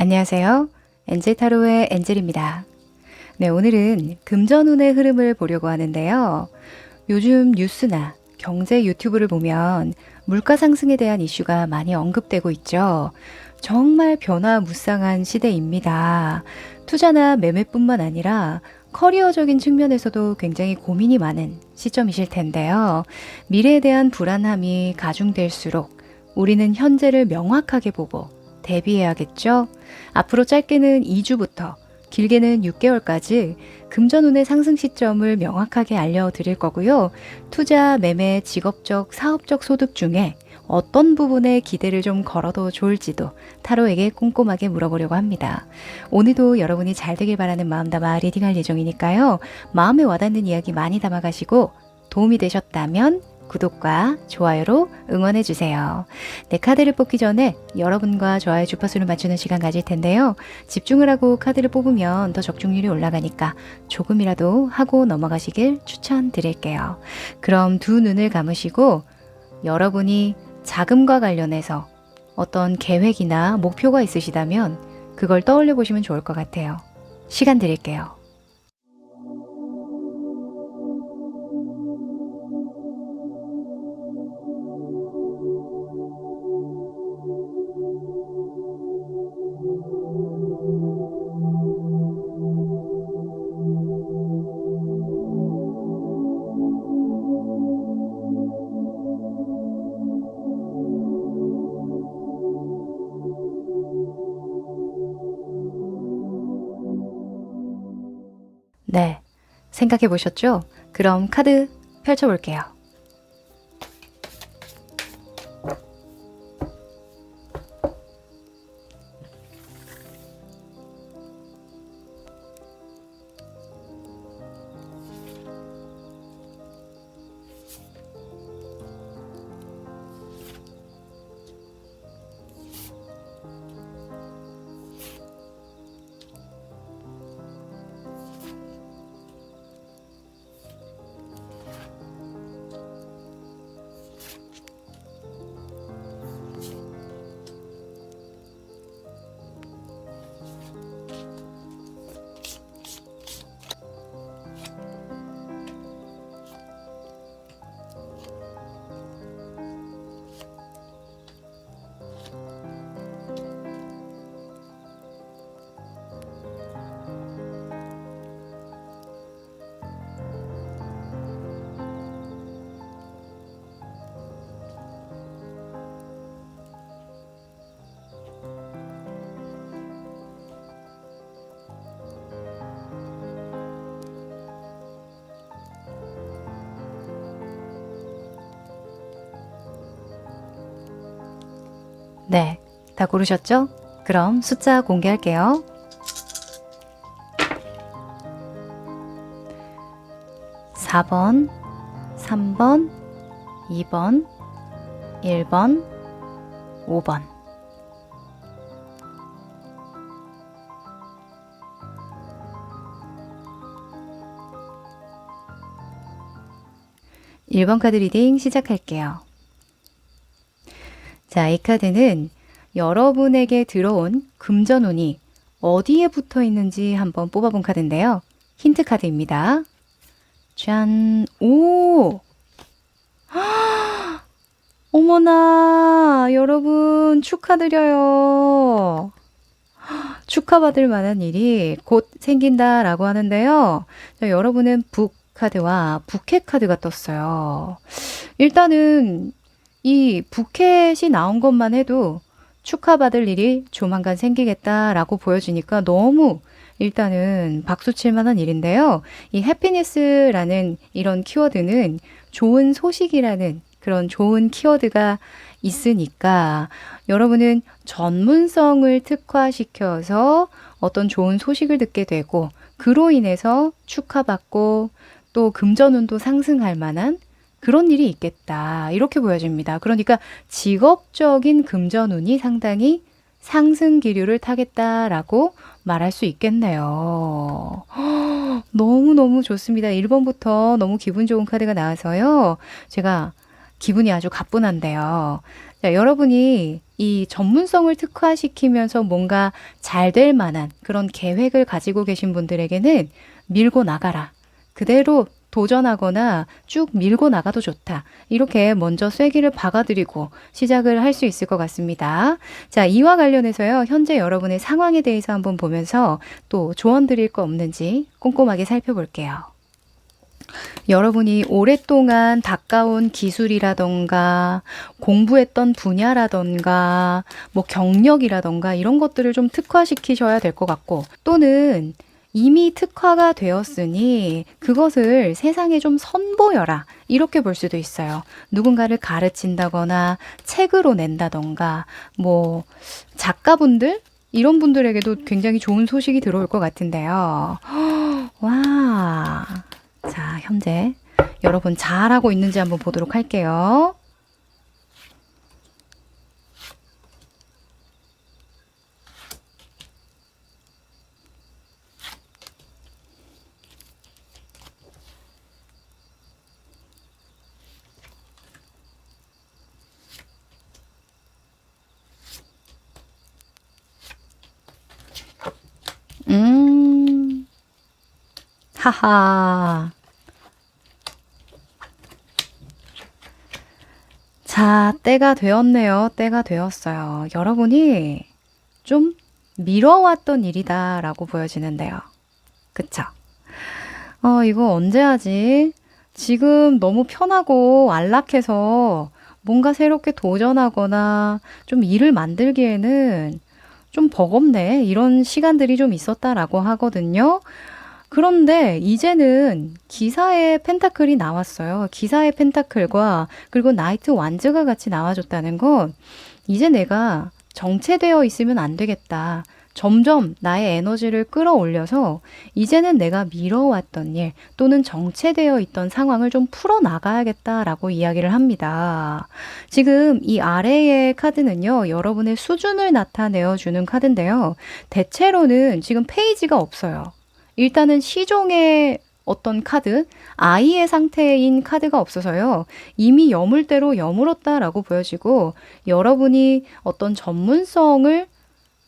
안녕하세요. 엔젤타로의 엔젤입니다. 네, 오늘은 금전운의 흐름을 보려고 하는데요. 요즘 뉴스나 경제 유튜브를 보면 물가 상승에 대한 이슈가 많이 언급되고 있죠. 정말 변화무쌍한 시대입니다. 투자나 매매뿐만 아니라 커리어적인 측면에서도 굉장히 고민이 많은 시점이실 텐데요. 미래에 대한 불안함이 가중될수록 우리는 현재를 명확하게 보고 대비해야겠죠? 앞으로 짧게는 2주부터 길게는 6개월까지 금전운의 상승 시점을 명확하게 알려드릴 거고요. 투자, 매매, 직업적, 사업적 소득 중에 어떤 부분에 기대를 좀 걸어도 좋을지도 타로에게 꼼꼼하게 물어보려고 합니다. 오늘도 여러분이 잘 되길 바라는 마음 담아 리딩할 예정이니까요. 마음에 와닿는 이야기 많이 담아가시고 도움이 되셨다면 구독과 좋아요로 응원해주세요. 네, 카드를 뽑기 전에 여러분과 저와의 주파수를 맞추는 시간 가질 텐데요. 집중을 하고 카드를 뽑으면 더 적중률이 올라가니까 조금이라도 하고 넘어가시길 추천드릴게요. 그럼 두 눈을 감으시고 여러분이 자금과 관련해서 어떤 계획이나 목표가 있으시다면 그걸 떠올려 보시면 좋을 것 같아요. 시간 드릴게요. 네, 생각해 보셨죠? 그럼 카드 펼쳐볼게요. 네, 다 고르셨죠? 그럼 숫자 공개할게요. 4번, 3번, 2번, 1번, 5번. 일 번 카드 리딩 시작할게요. 자, 이 카드는 여러분에게 들어온 금전운이 어디에 붙어 있는지 한번 뽑아본 카드인데요. 힌트 카드입니다. 짠! 오! 어머나! 여러분 축하드려요. 축하받을 만한 일이 곧 생긴다라고 하는데요. 자, 여러분은 북 카드와 부켓 카드가 떴어요. 일단은 이 부켓이 나온 것만 해도 축하받을 일이 조만간 생기겠다라고 보여지니까 너무 일단은 박수 칠 만한 일인데요. 이 해피니스라는 이런 키워드는 좋은 소식이라는 그런 좋은 키워드가 있으니까 여러분은 전문성을 특화시켜서 어떤 좋은 소식을 듣게 되고 그로 인해서 축하받고 또 금전운도 상승할 만한 그런 일이 있겠다. 이렇게 보여집니다. 그러니까 직업적인 금전운이 상당히 상승 기류를 타겠다라고 말할 수 있겠네요. 너무너무 좋습니다. 1번부터 너무 기분 좋은 카드가 나와서요. 제가 기분이 아주 가뿐한데요. 자, 여러분이 이 전문성을 특화시키면서 뭔가 잘 될 만한 그런 계획을 가지고 계신 분들에게는 밀고 나가라. 그대로 도전하거나 쭉 밀고 나가도 좋다. 이렇게 먼저 쐐기를 박아드리고 시작을 할 수 있을 것 같습니다. 자, 이와 관련해서요. 현재 여러분의 상황에 대해서 한번 보면서 또 조언 드릴 거 없는지 꼼꼼하게 살펴볼게요. 여러분이 오랫동안 닦아온 기술이라던가 공부했던 분야라던가 뭐 경력이라던가 이런 것들을 좀 특화시키셔야 될 것 같고, 또는 이미 특화가 되었으니 그것을 세상에 좀 선보여라. 이렇게 볼 수도 있어요. 누군가를 가르친다거나 책으로 낸다던가 뭐 작가분들? 이런 분들에게도 굉장히 좋은 소식이 들어올 것 같은데요. 와. 자, 현재 여러분 잘하고 있는지 한번 보도록 할게요. 음, 하하. 자, 때가 되었네요. 때가 되었어요. 여러분이 좀 미뤄왔던 일이다라고 보여지는데요. 그쵸? 이거 언제 하지? 지금 너무 편하고 안락해서 뭔가 새롭게 도전하거나 좀 일을 만들기에는 좀 버겁네. 이런 시간들이 좀 있었다라고 하거든요. 그런데 이제는 기사의 펜타클이 나왔어요. 기사의 펜타클과 그리고 나이트 완즈가 같이 나와줬다는 건 이제 내가 정체되어 있으면 안 되겠다. 점점 나의 에너지를 끌어올려서 이제는 내가 미뤄왔던 일 또는 정체되어 있던 상황을 좀 풀어나가야겠다라고 이야기를 합니다. 지금 이 아래의 카드는요, 여러분의 수준을 나타내어 주는 카드인데요. 대체로는 지금 페이지가 없어요. 일단은 시종의 어떤 카드, 아이의 상태인 카드가 없어서요. 이미 여물대로 여물었다라고 보여지고, 여러분이 어떤 전문성을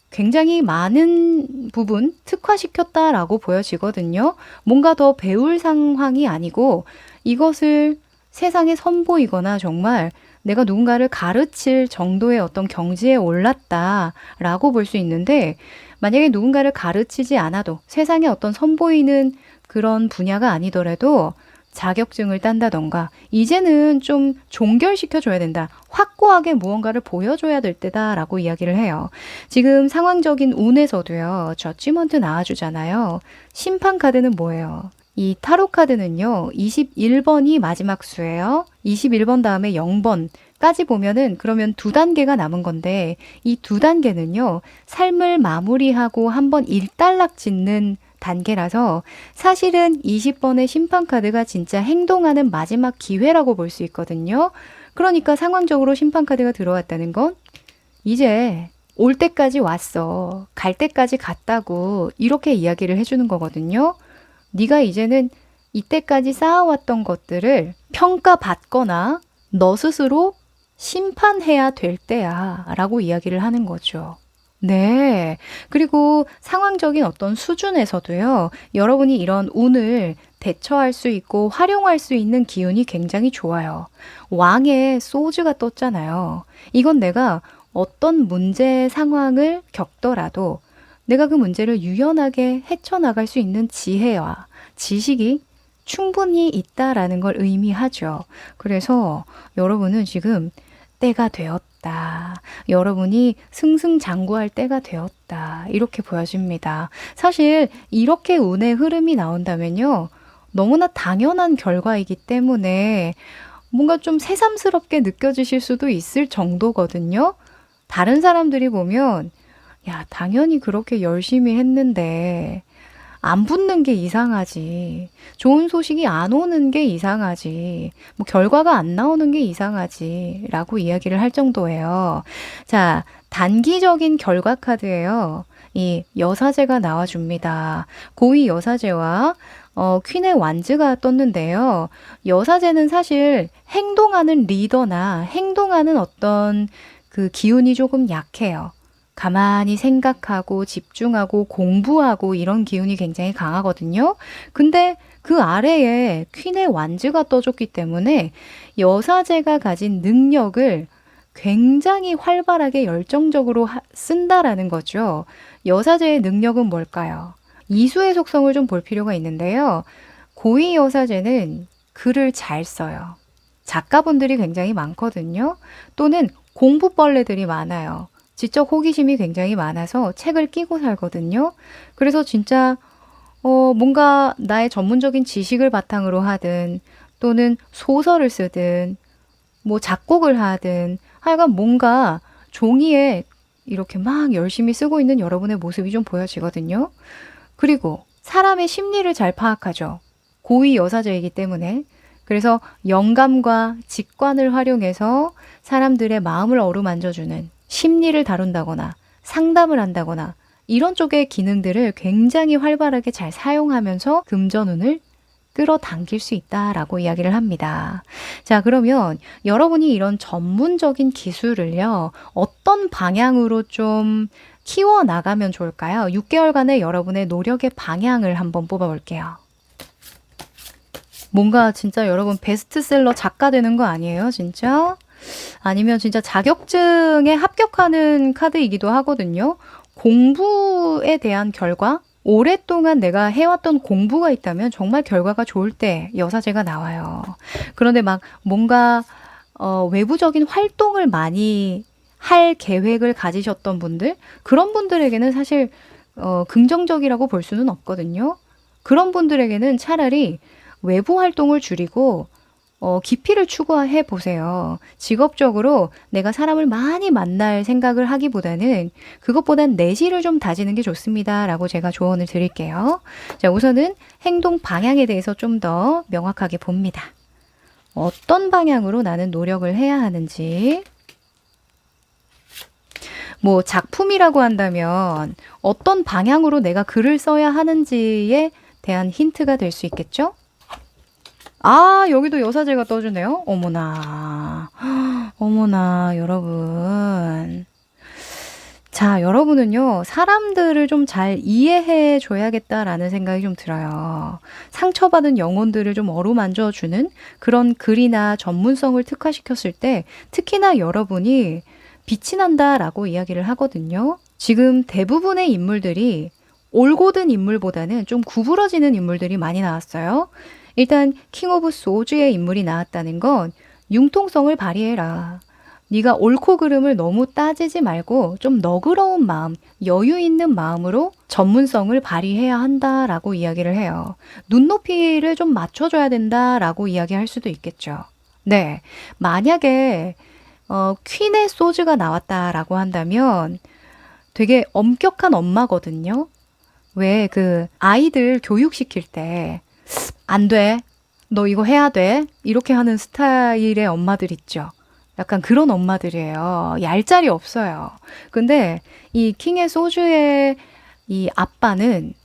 굉장히 많은 부분 특화시켰다라고 보여지거든요. 뭔가 더 배울 상황이 아니고 이것을 세상에 선보이거나 정말 내가 누군가를 가르칠 정도의 어떤 경지에 올랐다라고 볼 수 있는데, 만약에 누군가를 가르치지 않아도 세상에 어떤 선보이는 그런 분야가 아니더라도 자격증을 딴다던가 이제는 좀 종결시켜줘야 된다. 확고하게 무언가를 보여줘야 될 때다라고 이야기를 해요. 지금 상황적인 운에서도요. 저지먼트 나와주잖아요. 심판 카드는 뭐예요? 이 타로 카드는요. 21번이 마지막 수예요. 21번 다음에 0번까지 보면은 그러면 두 단계가 남은 건데, 이 두 단계는요. 삶을 마무리하고 한번 일단락 짓는 단계라서 사실은 20번의 심판 카드가 진짜 행동하는 마지막 기회라고 볼 수 있거든요. 그러니까 상황적으로 심판 카드가 들어왔다는 건 이제 올 때까지 왔어. 갈 때까지 갔다고 이렇게 이야기를 해주는 거거든요. 네가 이제는 이때까지 쌓아왔던 것들을 평가받거나 너 스스로 심판해야 될 때야 라고 이야기를 하는 거죠. 네. 그리고 상황적인 어떤 수준에서도요, 여러분이 이런 운을 대처할 수 있고 활용할 수 있는 기운이 굉장히 좋아요. 왕의 소즈가 떴잖아요. 이건 내가 어떤 문제 상황을 겪더라도 내가 그 문제를 유연하게 헤쳐나갈 수 있는 지혜와 지식이 충분히 있다라는 걸 의미하죠. 그래서 여러분은 지금 때가 되었다. 여러분이 승승장구할 때가 되었다. 이렇게 보여집니다. 사실 이렇게 운의 흐름이 나온다면요. 너무나 당연한 결과이기 때문에 뭔가 좀 새삼스럽게 느껴지실 수도 있을 정도거든요. 다른 사람들이 보면 야, 당연히 그렇게 열심히 했는데 안 붙는 게 이상하지. 좋은 소식이 안 오는 게 이상하지. 뭐 결과가 안 나오는 게 이상하지. 라고 이야기를 할 정도예요. 자, 단기적인 결과 카드예요. 이 여사제가 나와줍니다. 고위 여사제와 퀸의 완즈가 떴는데요. 여사제는 사실 행동하는 리더나 행동하는 어떤 그 기운이 조금 약해요. 가만히 생각하고 집중하고 공부하고 이런 기운이 굉장히 강하거든요. 근데 그 아래에 퀸의 완즈가 떠줬기 때문에 여사제가 가진 능력을 굉장히 활발하게 열정적으로 쓴다라는 거죠. 여사제의 능력은 뭘까요? 이수의 속성을 좀 볼 필요가 있는데요. 고위 여사제는 글을 잘 써요. 작가분들이 굉장히 많거든요. 또는 공부벌레들이 많아요. 지적 호기심이 굉장히 많아서 책을 끼고 살거든요. 그래서 진짜 뭔가 나의 전문적인 지식을 바탕으로 하든 또는 소설을 쓰든 뭐 작곡을 하든 하여간 뭔가 종이에 이렇게 막 열심히 쓰고 있는 여러분의 모습이 좀 보여지거든요. 그리고 사람의 심리를 잘 파악하죠. 고위 여사제이기 때문에. 그래서 영감과 직관을 활용해서 사람들의 마음을 어루만져주는 심리를 다룬다거나 상담을 한다거나 이런 쪽의 기능들을 굉장히 활발하게 잘 사용하면서 금전운을 끌어당길 수 있다라고 이야기를 합니다. 자, 그러면 여러분이 이런 전문적인 기술을요, 어떤 방향으로 좀 키워나가면 좋을까요? 6개월간의 여러분의 노력의 방향을 한번 뽑아볼게요. 뭔가 진짜 여러분 베스트셀러 작가 되는 거 아니에요? 진짜? 아니면 진짜 자격증에 합격하는 카드이기도 하거든요. 공부에 대한 결과? 오랫동안 내가 해왔던 공부가 있다면 정말 결과가 좋을 때 여사제가 나와요. 그런데 막 뭔가 외부적인 활동을 많이 할 계획을 가지셨던 분들, 그런 분들에게는 사실 긍정적이라고 볼 수는 없거든요. 그런 분들에게는 차라리 외부 활동을 줄이고 깊이를 추구해 보세요. 직업적으로 내가 사람을 많이 만날 생각을 하기보다는 그것보단 내실을 좀 다지는 게 좋습니다. 라고 제가 조언을 드릴게요. 자, 우선은 행동 방향에 대해서 좀 더 명확하게 봅니다. 어떤 방향으로 나는 노력을 해야 하는지. 뭐 작품이라고 한다면 어떤 방향으로 내가 글을 써야 하는지에 대한 힌트가 될 수 있겠죠? 아, 여기도 여사제가 떠주네요. 어머나. 어머나, 여러분. 자, 여러분은요, 사람들을 좀 잘 이해해 줘야겠다라는 생각이 좀 들어요. 상처받은 영혼들을 좀 어루만져 주는 그런 글이나 전문성을 특화시켰을 때, 특히나 여러분이 빛이 난다라고 이야기를 하거든요. 지금 대부분의 인물들이 올곧은 인물보다는 좀 구부러지는 인물들이 많이 나왔어요. 일단 킹 오브 소주의 인물이 나왔다는 건 융통성을 발휘해라. 네가 옳고 그름을 너무 따지지 말고 좀 너그러운 마음, 여유 있는 마음으로 전문성을 발휘해야 한다라고 이야기를 해요. 눈높이를 좀 맞춰줘야 된다라고 이야기할 수도 있겠죠. 네, 만약에 퀸의 소즈가 나왔다라고 한다면 되게 엄격한 엄마거든요. 왜 그 아이들 교육시킬 때 안 돼. 너 이거 해야 돼. 이렇게 하는 스타일의 엄마들 있죠. 약간 그런 엄마들이에요. 얄짤이 없어요. 근데 이 킹의 소주의 이 아빠는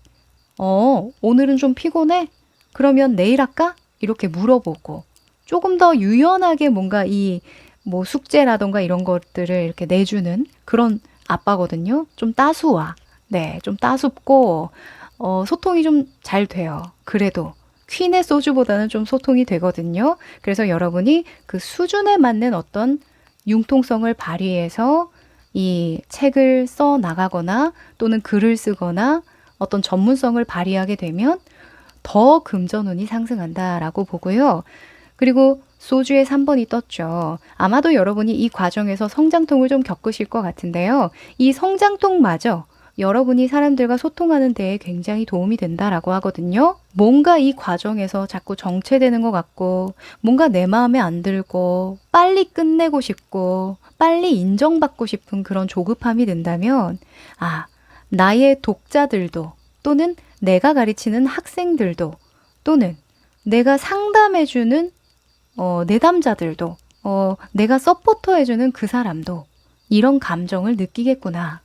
오늘은 좀 피곤해? 그러면 내일 할까? 이렇게 물어보고 조금 더 유연하게 뭔가 이 뭐 숙제라던가 이런 것들을 이렇게 내주는 그런 아빠거든요. 좀 따스와. 네, 좀 따숩고 소통이 좀 잘 돼요. 그래도 퀸의 소주보다는 좀 소통이 되거든요. 그래서 여러분이 그 수준에 맞는 어떤 융통성을 발휘해서 이 책을 써 나가거나 또는 글을 쓰거나 어떤 전문성을 발휘하게 되면 더 금전운이 상승한다라고 보고요. 그리고 소주의 3번이 떴죠. 아마도 여러분이 이 과정에서 성장통을 좀 겪으실 것 같은데요. 이 성장통마저 여러분이 사람들과 소통하는 데에 굉장히 도움이 된다라고 하거든요. 뭔가 이 과정에서 자꾸 정체되는 것 같고 뭔가 내 마음에 안 들고 빨리 끝내고 싶고 빨리 인정받고 싶은 그런 조급함이 든다면 나의 독자들도 또는 내가 가르치는 학생들도 또는 내가 상담해주는 내담자들도 내가 서포터해주는 그 사람도 이런 감정을 느끼겠구나.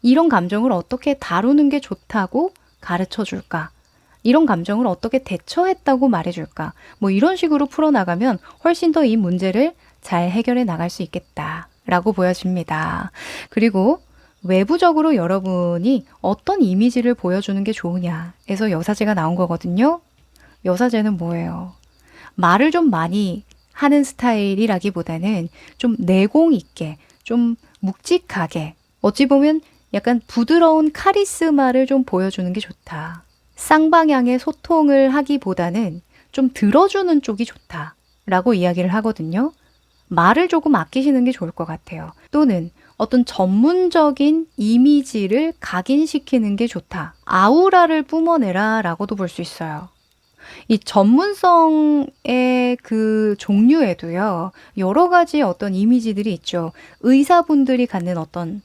이런 감정을 어떻게 다루는 게 좋다고 가르쳐 줄까? 이런 감정을 어떻게 대처했다고 말해줄까? 뭐 이런 식으로 풀어나가면 훨씬 더 이 문제를 잘 해결해 나갈 수 있겠다라고 보여집니다. 그리고 외부적으로 여러분이 어떤 이미지를 보여주는 게 좋으냐에서 여사제가 나온 거거든요. 여사제는 뭐예요? 말을 좀 많이 하는 스타일이라기보다는 좀 내공 있게, 좀 묵직하게, 어찌 보면 약간 부드러운 카리스마를 좀 보여주는 게 좋다. 쌍방향의 소통을 하기보다는 좀 들어주는 쪽이 좋다라고 이야기를 하거든요. 말을 조금 아끼시는 게 좋을 것 같아요. 또는 어떤 전문적인 이미지를 각인시키는 게 좋다. 아우라를 뿜어내라 라고도 볼 수 있어요. 이 전문성의 그 종류에도요, 여러 가지 어떤 이미지들이 있죠. 의사분들이 갖는 어떤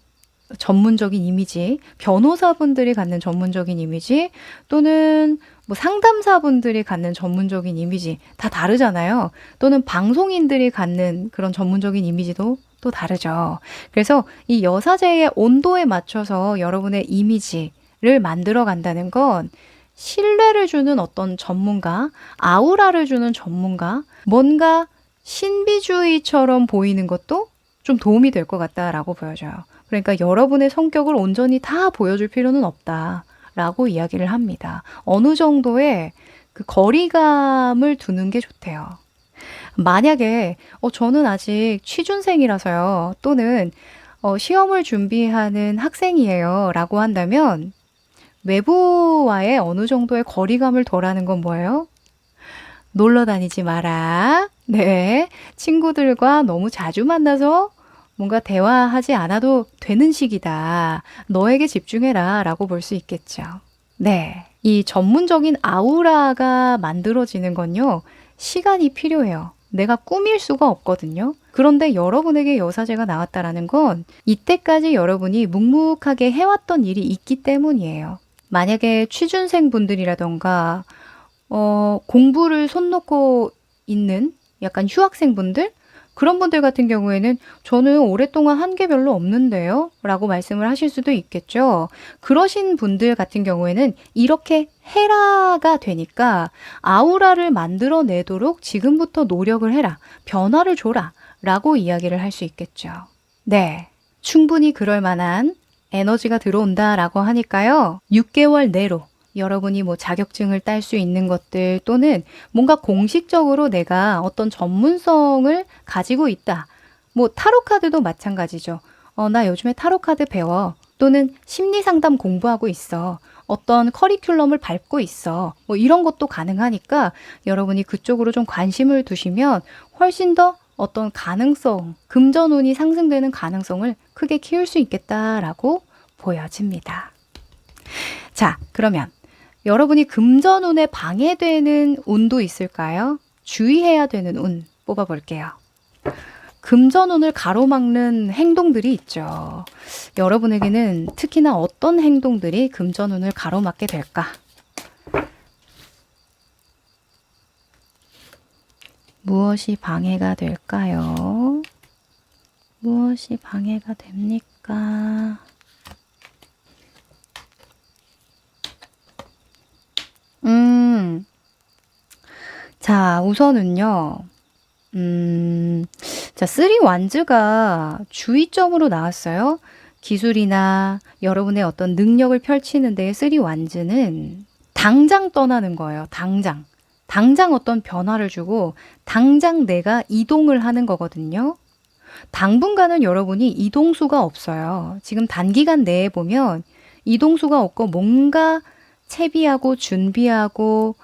전문적인 이미지, 변호사분들이 갖는 전문적인 이미지, 또는 뭐 상담사분들이 갖는 전문적인 이미지 다 다르잖아요. 또는 방송인들이 갖는 그런 전문적인 이미지도 또 다르죠. 그래서 이 여사제의 온도에 맞춰서 여러분의 이미지를 만들어 간다는 건 신뢰를 주는 어떤 전문가, 아우라를 주는 전문가, 뭔가 신비주의처럼 보이는 것도 좀 도움이 될 것 같다라고 보여져요. 그러니까 여러분의 성격을 온전히 다 보여줄 필요는 없다라고 이야기를 합니다. 어느 정도의 그 거리감을 두는 게 좋대요. 만약에 저는 아직 취준생이라서요. 또는 시험을 준비하는 학생이에요. 라고 한다면 외부와의 어느 정도의 거리감을 덜하는 건 뭐예요? 놀러 다니지 마라. 네. 친구들과 너무 자주 만나서 뭔가 대화하지 않아도 되는 시기다. 너에게 집중해라. 라고 볼 수 있겠죠. 네. 이 전문적인 아우라가 만들어지는 건요, 시간이 필요해요. 내가 꾸밀 수가 없거든요. 그런데 여러분에게 여사제가 나왔다라는 건 이때까지 여러분이 묵묵하게 해왔던 일이 있기 때문이에요. 만약에 취준생 분들이라던가, 공부를 손 놓고 있는 약간 휴학생분들? 그런 분들 같은 경우에는 저는 오랫동안 한 게 별로 없는데요? 라고 말씀을 하실 수도 있겠죠. 그러신 분들 같은 경우에는 이렇게 해라가 되니까 아우라를 만들어내도록 지금부터 노력을 해라. 변화를 줘라. 라고 이야기를 할 수 있겠죠. 네. 충분히 그럴 만한 에너지가 들어온다라고 하니까요. 6개월 내로 여러분이 뭐 자격증을 딸 수 있는 것들 또는 뭔가 공식적으로 내가 어떤 전문성을 가지고 있다. 뭐 타로 카드도 마찬가지죠. 나 요즘에 타로 카드 배워. 또는 심리 상담 공부하고 있어. 어떤 커리큘럼을 밟고 있어. 뭐 이런 것도 가능하니까 여러분이 그쪽으로 좀 관심을 두시면 훨씬 더 어떤 가능성, 금전운이 상승되는 가능성을 크게 키울 수 있겠다라고 보여집니다. 자, 그러면 여러분이 금전운에 방해되는 운도 있을까요? 주의해야 되는 운 뽑아볼게요. 금전운을 가로막는 행동들이 있죠. 여러분에게는 특히나 어떤 행동들이 금전운을 가로막게 될까? 무엇이 방해가 될까요? 무엇이 방해가 됩니까? 자, 우선은요. 자, 쓰리 완즈가 주의점으로 나왔어요. 기술이나 여러분의 어떤 능력을 펼치는 데에 쓰리 완즈는 당장 떠나는 거예요. 당장. 당장 어떤 변화를 주고 당장 내가 이동을 하는 거거든요. 당분간은 여러분이 이동수가 없어요. 지금 단기간 내에 보면 이동수가 없고 뭔가 채비하고 준비하고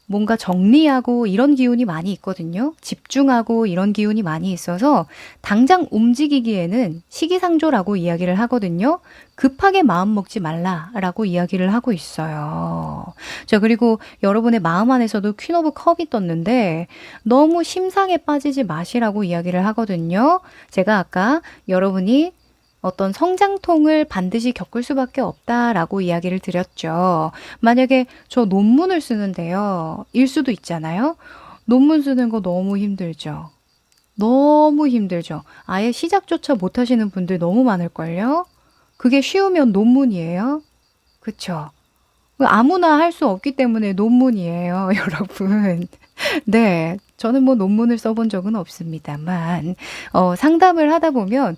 뭔가 정리하고 이런 기운이 많이 있거든요. 집중하고 이런 기운이 많이 있어서 당장 움직이기에는 시기상조라고 이야기를 하거든요. 급하게 마음 먹지 말라라고 이야기를 하고 있어요. 자, 그리고 여러분의 마음 안에서도 퀸 오브 컵이 떴는데 너무 심상에 빠지지 마시라고 이야기를 하거든요. 제가 아까 여러분이 어떤 성장통을 반드시 겪을 수밖에 없다라고 이야기를 드렸죠. 만약에 저 논문을 쓰는데요. 일 수도 있잖아요. 논문 쓰는 거 너무 힘들죠. 너무 힘들죠. 아예 시작조차 못 하시는 분들 너무 많을걸요. 그게 쉬우면 논문이에요. 그쵸? 아무나 할 수 없기 때문에 논문이에요, 여러분. 네. 저는 뭐 논문을 써본 적은 없습니다만, 상담을 하다 보면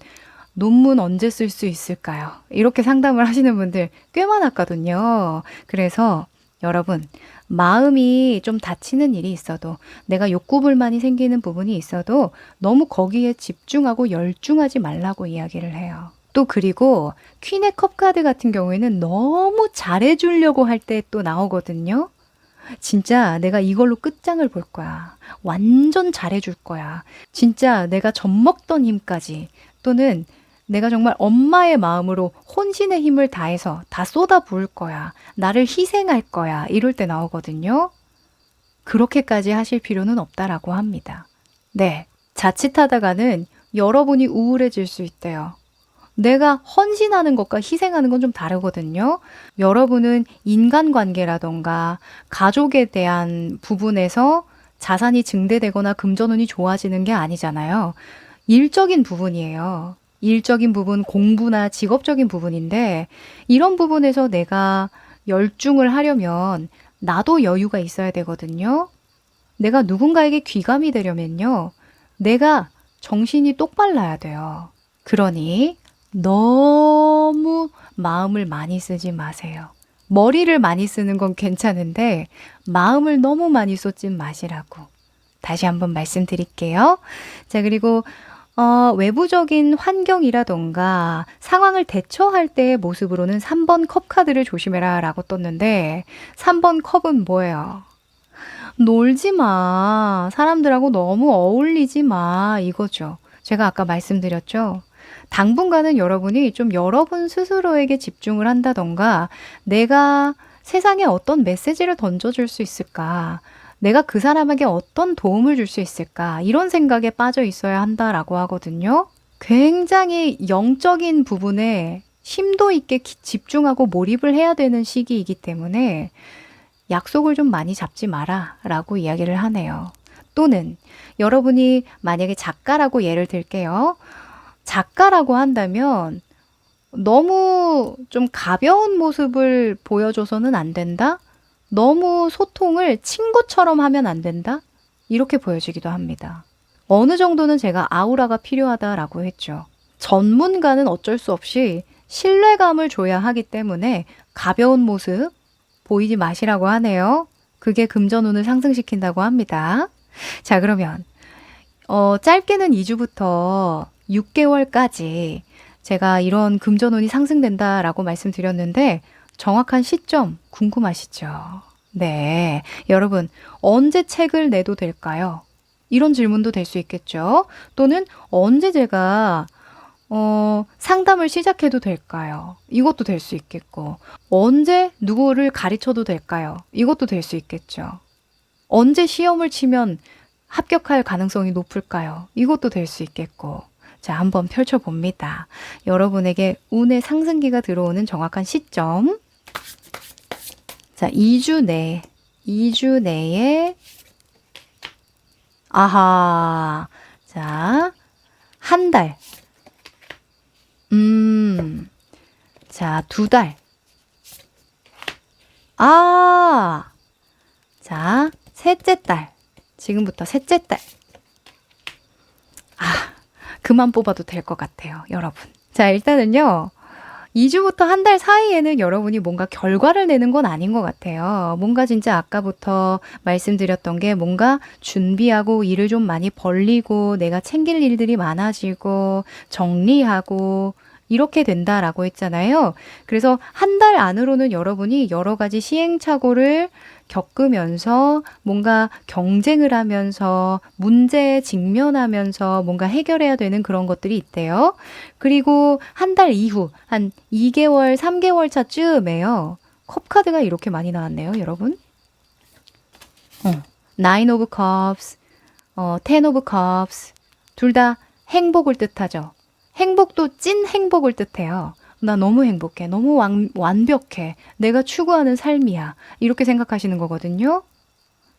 논문 언제 쓸 수 있을까요? 이렇게 상담을 하시는 분들 꽤 많았거든요. 그래서 여러분, 마음이 좀 다치는 일이 있어도, 내가 욕구불만이 생기는 부분이 있어도 너무 거기에 집중하고 열중하지 말라고 이야기를 해요. 또 그리고 퀸의 컵 카드 같은 경우에는 너무 잘해주려고 할 때 또 나오거든요. 진짜 내가 이걸로 끝장을 볼 거야. 완전 잘해줄 거야. 진짜 내가 젖먹던 힘까지, 또는 내가 정말 엄마의 마음으로 혼신의 힘을 다해서 다 쏟아 부을 거야. 나를 희생할 거야. 이럴 때 나오거든요. 그렇게까지 하실 필요는 없다라고 합니다. 네. 자칫하다가는 여러분이 우울해질 수 있대요. 내가 헌신하는 것과 희생하는 건 좀 다르거든요. 여러분은 인간관계라던가 가족에 대한 부분에서 자산이 증대되거나 금전운이 좋아지는 게 아니잖아요. 일적인 부분이에요. 일적인 부분, 공부나 직업적인 부분인데, 이런 부분에서 내가 열중을 하려면 나도 여유가 있어야 되거든요. 내가 누군가에게 귀감이 되려면요, 내가 정신이 똑발라야 돼요. 그러니 너무 마음을 많이 쓰지 마세요. 머리를 많이 쓰는 건 괜찮은데 마음을 너무 많이 쏟진 마시라고. 다시 한번 말씀드릴게요. 자, 그리고 외부적인 환경이라던가 상황을 대처할 때의 모습으로는 3번 컵 카드를 조심해라 라고 떴는데, 3번 컵은 뭐예요? 놀지 마. 사람들하고 너무 어울리지 마. 이거죠. 제가 아까 말씀드렸죠. 당분간은 여러분이 좀 여러분 스스로에게 집중을 한다던가, 내가 세상에 어떤 메시지를 던져줄 수 있을까? 내가 그 사람에게 어떤 도움을 줄 수 있을까? 이런 생각에 빠져 있어야 한다라고 하거든요. 굉장히 영적인 부분에 심도 있게 집중하고 몰입을 해야 되는 시기이기 때문에 약속을 좀 많이 잡지 마라 라고 이야기를 하네요. 또는 여러분이 만약에 작가라고 예를 들게요. 작가라고 한다면 너무 좀 가벼운 모습을 보여줘서는 안 된다? 너무 소통을 친구처럼 하면 안 된다? 이렇게 보여지기도 합니다. 어느 정도는 제가 아우라가 필요하다라고 했죠. 전문가는 어쩔 수 없이 신뢰감을 줘야 하기 때문에 가벼운 모습 보이지 마시라고 하네요. 그게 금전운을 상승시킨다고 합니다. 자, 그러면 짧게는 2주부터 6개월까지 제가 이런 금전운이 상승된다라고 말씀드렸는데, 정확한 시점 궁금하시죠? 네. 여러분, 언제 책을 내도 될까요? 이런 질문도 될 수 있겠죠? 또는 언제 제가 상담을 시작해도 될까요? 이것도 될 수 있겠고, 언제 누구를 가르쳐도 될까요? 이것도 될 수 있겠죠. 언제 시험을 치면 합격할 가능성이 높을까요? 이것도 될 수 있겠고. 자, 한번 펼쳐봅니다. 여러분에게 운의 상승기가 들어오는 정확한 시점. 자, 2주 내에, 아하. 자, 한 달. 자, 2달. 자, 셋째 달. 지금부터 셋째 달. 그만 뽑아도 될 것 같아요, 여러분. 자, 일단은요. 2주부터 한 달 사이에는 여러분이 뭔가 결과를 내는 건 아닌 것 같아요. 뭔가 진짜 아까부터 말씀드렸던 게, 뭔가 준비하고 일을 좀 많이 벌리고 내가 챙길 일들이 많아지고 정리하고 이렇게 된다라고 했잖아요. 그래서 한 달 안으로는 여러분이 여러 가지 시행착오를 겪으면서 뭔가 경쟁을 하면서 문제에 직면하면서 뭔가 해결해야 되는 그런 것들이 있대요. 그리고 한 달 이후 한 2개월, 3개월 차쯤에요. 컵카드가 이렇게 많이 나왔네요, 여러분. Nine of Cups, Ten of Cups 둘 다 행복을 뜻하죠. 행복도 찐 행복을 뜻해요. 나 너무 행복해. 너무 완벽해. 내가 추구하는 삶이야. 이렇게 생각하시는 거거든요.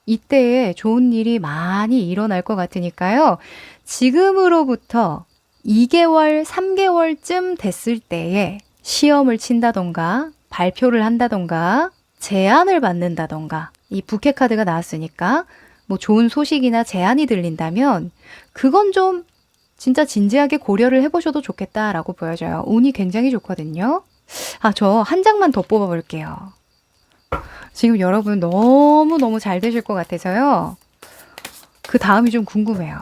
이때에 좋은 일이 많이 일어날 것 같으니까요. 지금으로부터 2개월, 3개월쯤 됐을 때에 시험을 친다던가 발표를 한다던가 제안을 받는다던가 이 부캐 카드가 나왔으니까 뭐 좋은 소식이나 제안이 들린다면 그건 좀 진짜 진지하게 고려를 해보셔도 좋겠다라고 보여져요. 운이 굉장히 좋거든요. 저 한 장만 더 뽑아볼게요. 지금 여러분 너무너무 잘 되실 것 같아서요. 그 다음이 좀 궁금해요.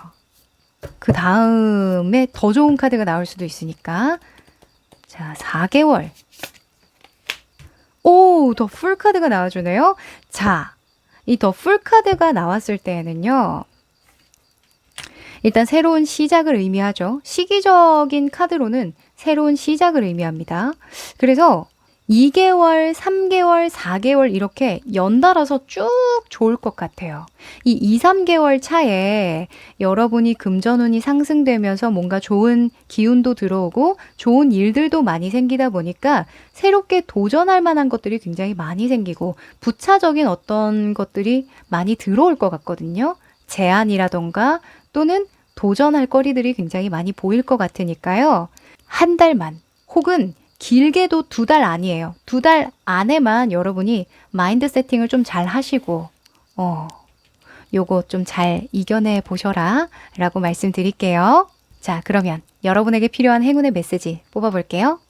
그 다음에 더 좋은 카드가 나올 수도 있으니까. 자, 4개월. 오, 더 풀 카드가 나와주네요. 자, 이 더 풀 카드가 나왔을 때에는요. 일단 새로운 시작을 의미하죠. 시기적인 카드로는 새로운 시작을 의미합니다. 그래서 2개월, 3개월, 4개월 이렇게 연달아서 쭉 좋을 것 같아요. 이 2, 3개월 차에 여러분이 금전운이 상승되면서 뭔가 좋은 기운도 들어오고 좋은 일들도 많이 생기다 보니까 새롭게 도전할 만한 것들이 굉장히 많이 생기고 부차적인 어떤 것들이 많이 들어올 것 같거든요. 제안이라던가 또는 도전할 거리들이 굉장히 많이 보일 것 같으니까요. 한 달만 혹은 길게도 2달 아니에요. 2달 안에만 여러분이 마인드 세팅을 좀 잘 하시고 요거 좀 잘 이겨내 보셔라 라고 말씀드릴게요. 자, 그러면 여러분에게 필요한 행운의 메시지 뽑아볼게요.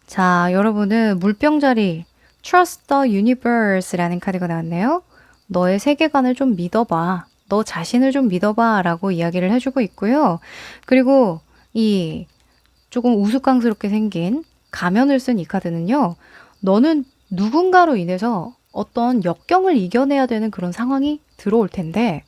자, 여러분은 물병자리 Trust the Universe라는 카드가 나왔네요. 너의 세계관을 좀 믿어봐. 너 자신을 좀 믿어봐 라고 이야기를 해주고 있고요. 그리고 이 조금 우스꽝스럽게 생긴 가면을 쓴 이 카드는요. 너는 누군가로 인해서 어떤 역경을 이겨내야 되는 그런 상황이 들어올 텐데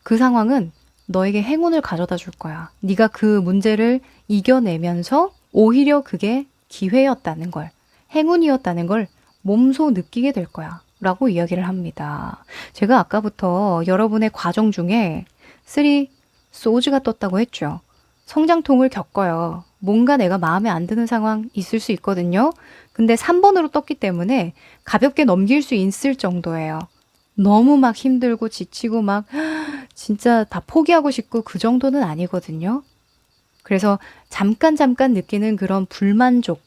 그 상황은 너에게 행운을 가져다 줄 거야. 네가 그 문제를 이겨내면서 오히려 그게 기회였다는 걸, 행운이었다는 걸 몸소 느끼게 될 거야. 라고 이야기를 합니다. 제가 아까부터 여러분의 과정 중에 3 소즈가 떴다고 했죠. 성장통을 겪어요. 뭔가 내가 마음에 안 드는 상황 있을 수 있거든요. 근데 3번으로 떴기 때문에 가볍게 넘길 수 있을 정도예요. 너무 막 힘들고 지치고 막 진짜 다 포기하고 싶고 그 정도는 아니거든요. 그래서 잠깐 느끼는 그런 불만족,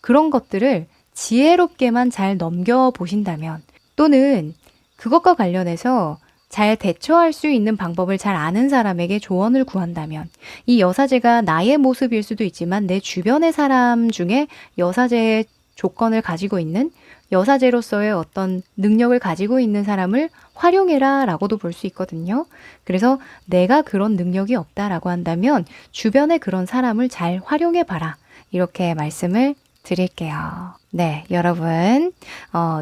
그런 것들을 지혜롭게만 잘 넘겨보신다면 또는 그것과 관련해서 잘 대처할 수 있는 방법을 잘 아는 사람에게 조언을 구한다면 이 여사제가 나의 모습일 수도 있지만 내 주변의 사람 중에 여사제의 조건을 가지고 있는 여사제로서의 어떤 능력을 가지고 있는 사람을 활용해라 라고도 볼 수 있거든요. 그래서 내가 그런 능력이 없다라고 한다면 주변에 그런 사람을 잘 활용해 봐라. 이렇게 말씀을 드릴게요. 네, 여러분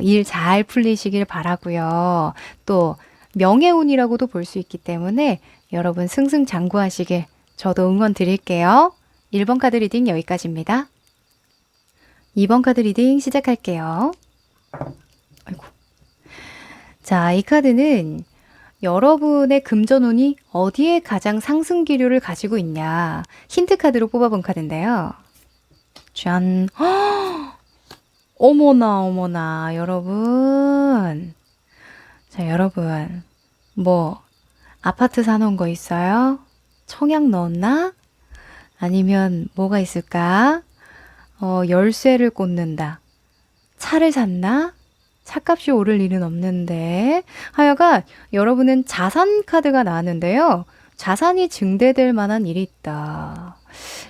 일 잘 풀리시길 바라고요. 또 명예운이라고도 볼 수 있기 때문에 여러분 승승장구하시길 저도 응원 드릴게요. 1번 카드 리딩 여기까지입니다. 2번 카드 리딩 시작할게요. 아이고. 자, 이 카드는 여러분의 금전운이 어디에 가장 상승 기류를 가지고 있냐 힌트 카드로 뽑아본 카드인데요. 짠. 어머나 여러분. 자, 여러분 뭐 아파트 사놓은 거 있어요? 청약 넣었나? 아니면 뭐가 있을까? 열쇠를 꽂는다. 차를 샀나? 차값이 오를 일은 없는데. 하여간 여러분은 자산 카드가 나왔는데요. 자산이 증대될 만한 일이 있다.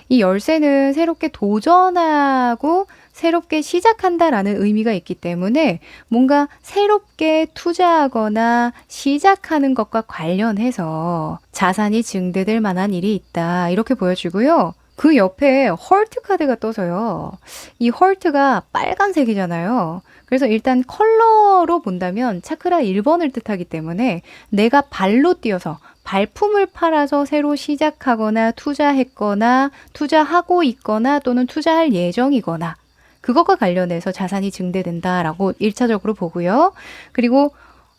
이 열쇠는 새롭게 도전하고 새롭게 시작한다라는 의미가 있기 때문에 뭔가 새롭게 투자하거나 시작하는 것과 관련해서 자산이 증대될 만한 일이 있다. 이렇게 보여주고요. 그 옆에 헐트 카드가 떠서요. 이 헐트가 빨간색이잖아요. 그래서 일단 컬러로 본다면 차크라 1번을 뜻하기 때문에 내가 발로 뛰어서 발품을 팔아서 새로 시작하거나 투자했거나 투자하고 있거나 또는 투자할 예정이거나 그것과 관련해서 자산이 증대된다라고 1차적으로 보고요. 그리고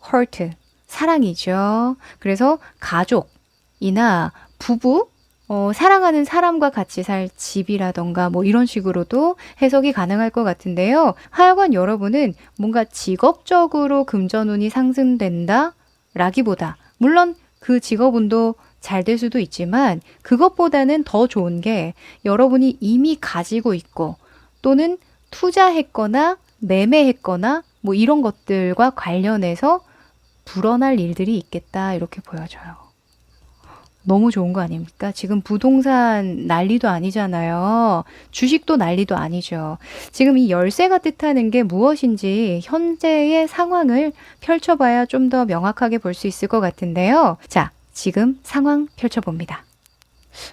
heart, 사랑이죠. 그래서 가족이나 부부, 사랑하는 사람과 같이 살 집이라던가 뭐 이런 식으로도 해석이 가능할 것 같은데요. 하여간 여러분은 뭔가 직업적으로 금전운이 상승된다 라기보다 물론 그 직업운도 잘 될 수도 있지만 그것보다는 더 좋은 게 여러분이 이미 가지고 있고 또는 투자했거나 매매했거나 뭐 이런 것들과 관련해서 불어날 일들이 있겠다 이렇게 보여져요. 너무 좋은 거 아닙니까? 지금 부동산 난리도 아니잖아요. 주식도 난리도 아니죠. 지금 이 열쇠가 뜻하는 게 무엇인지 현재의 상황을 펼쳐봐야 좀 더 명확하게 볼 수 있을 것 같은데요. 자, 지금 상황 펼쳐봅니다.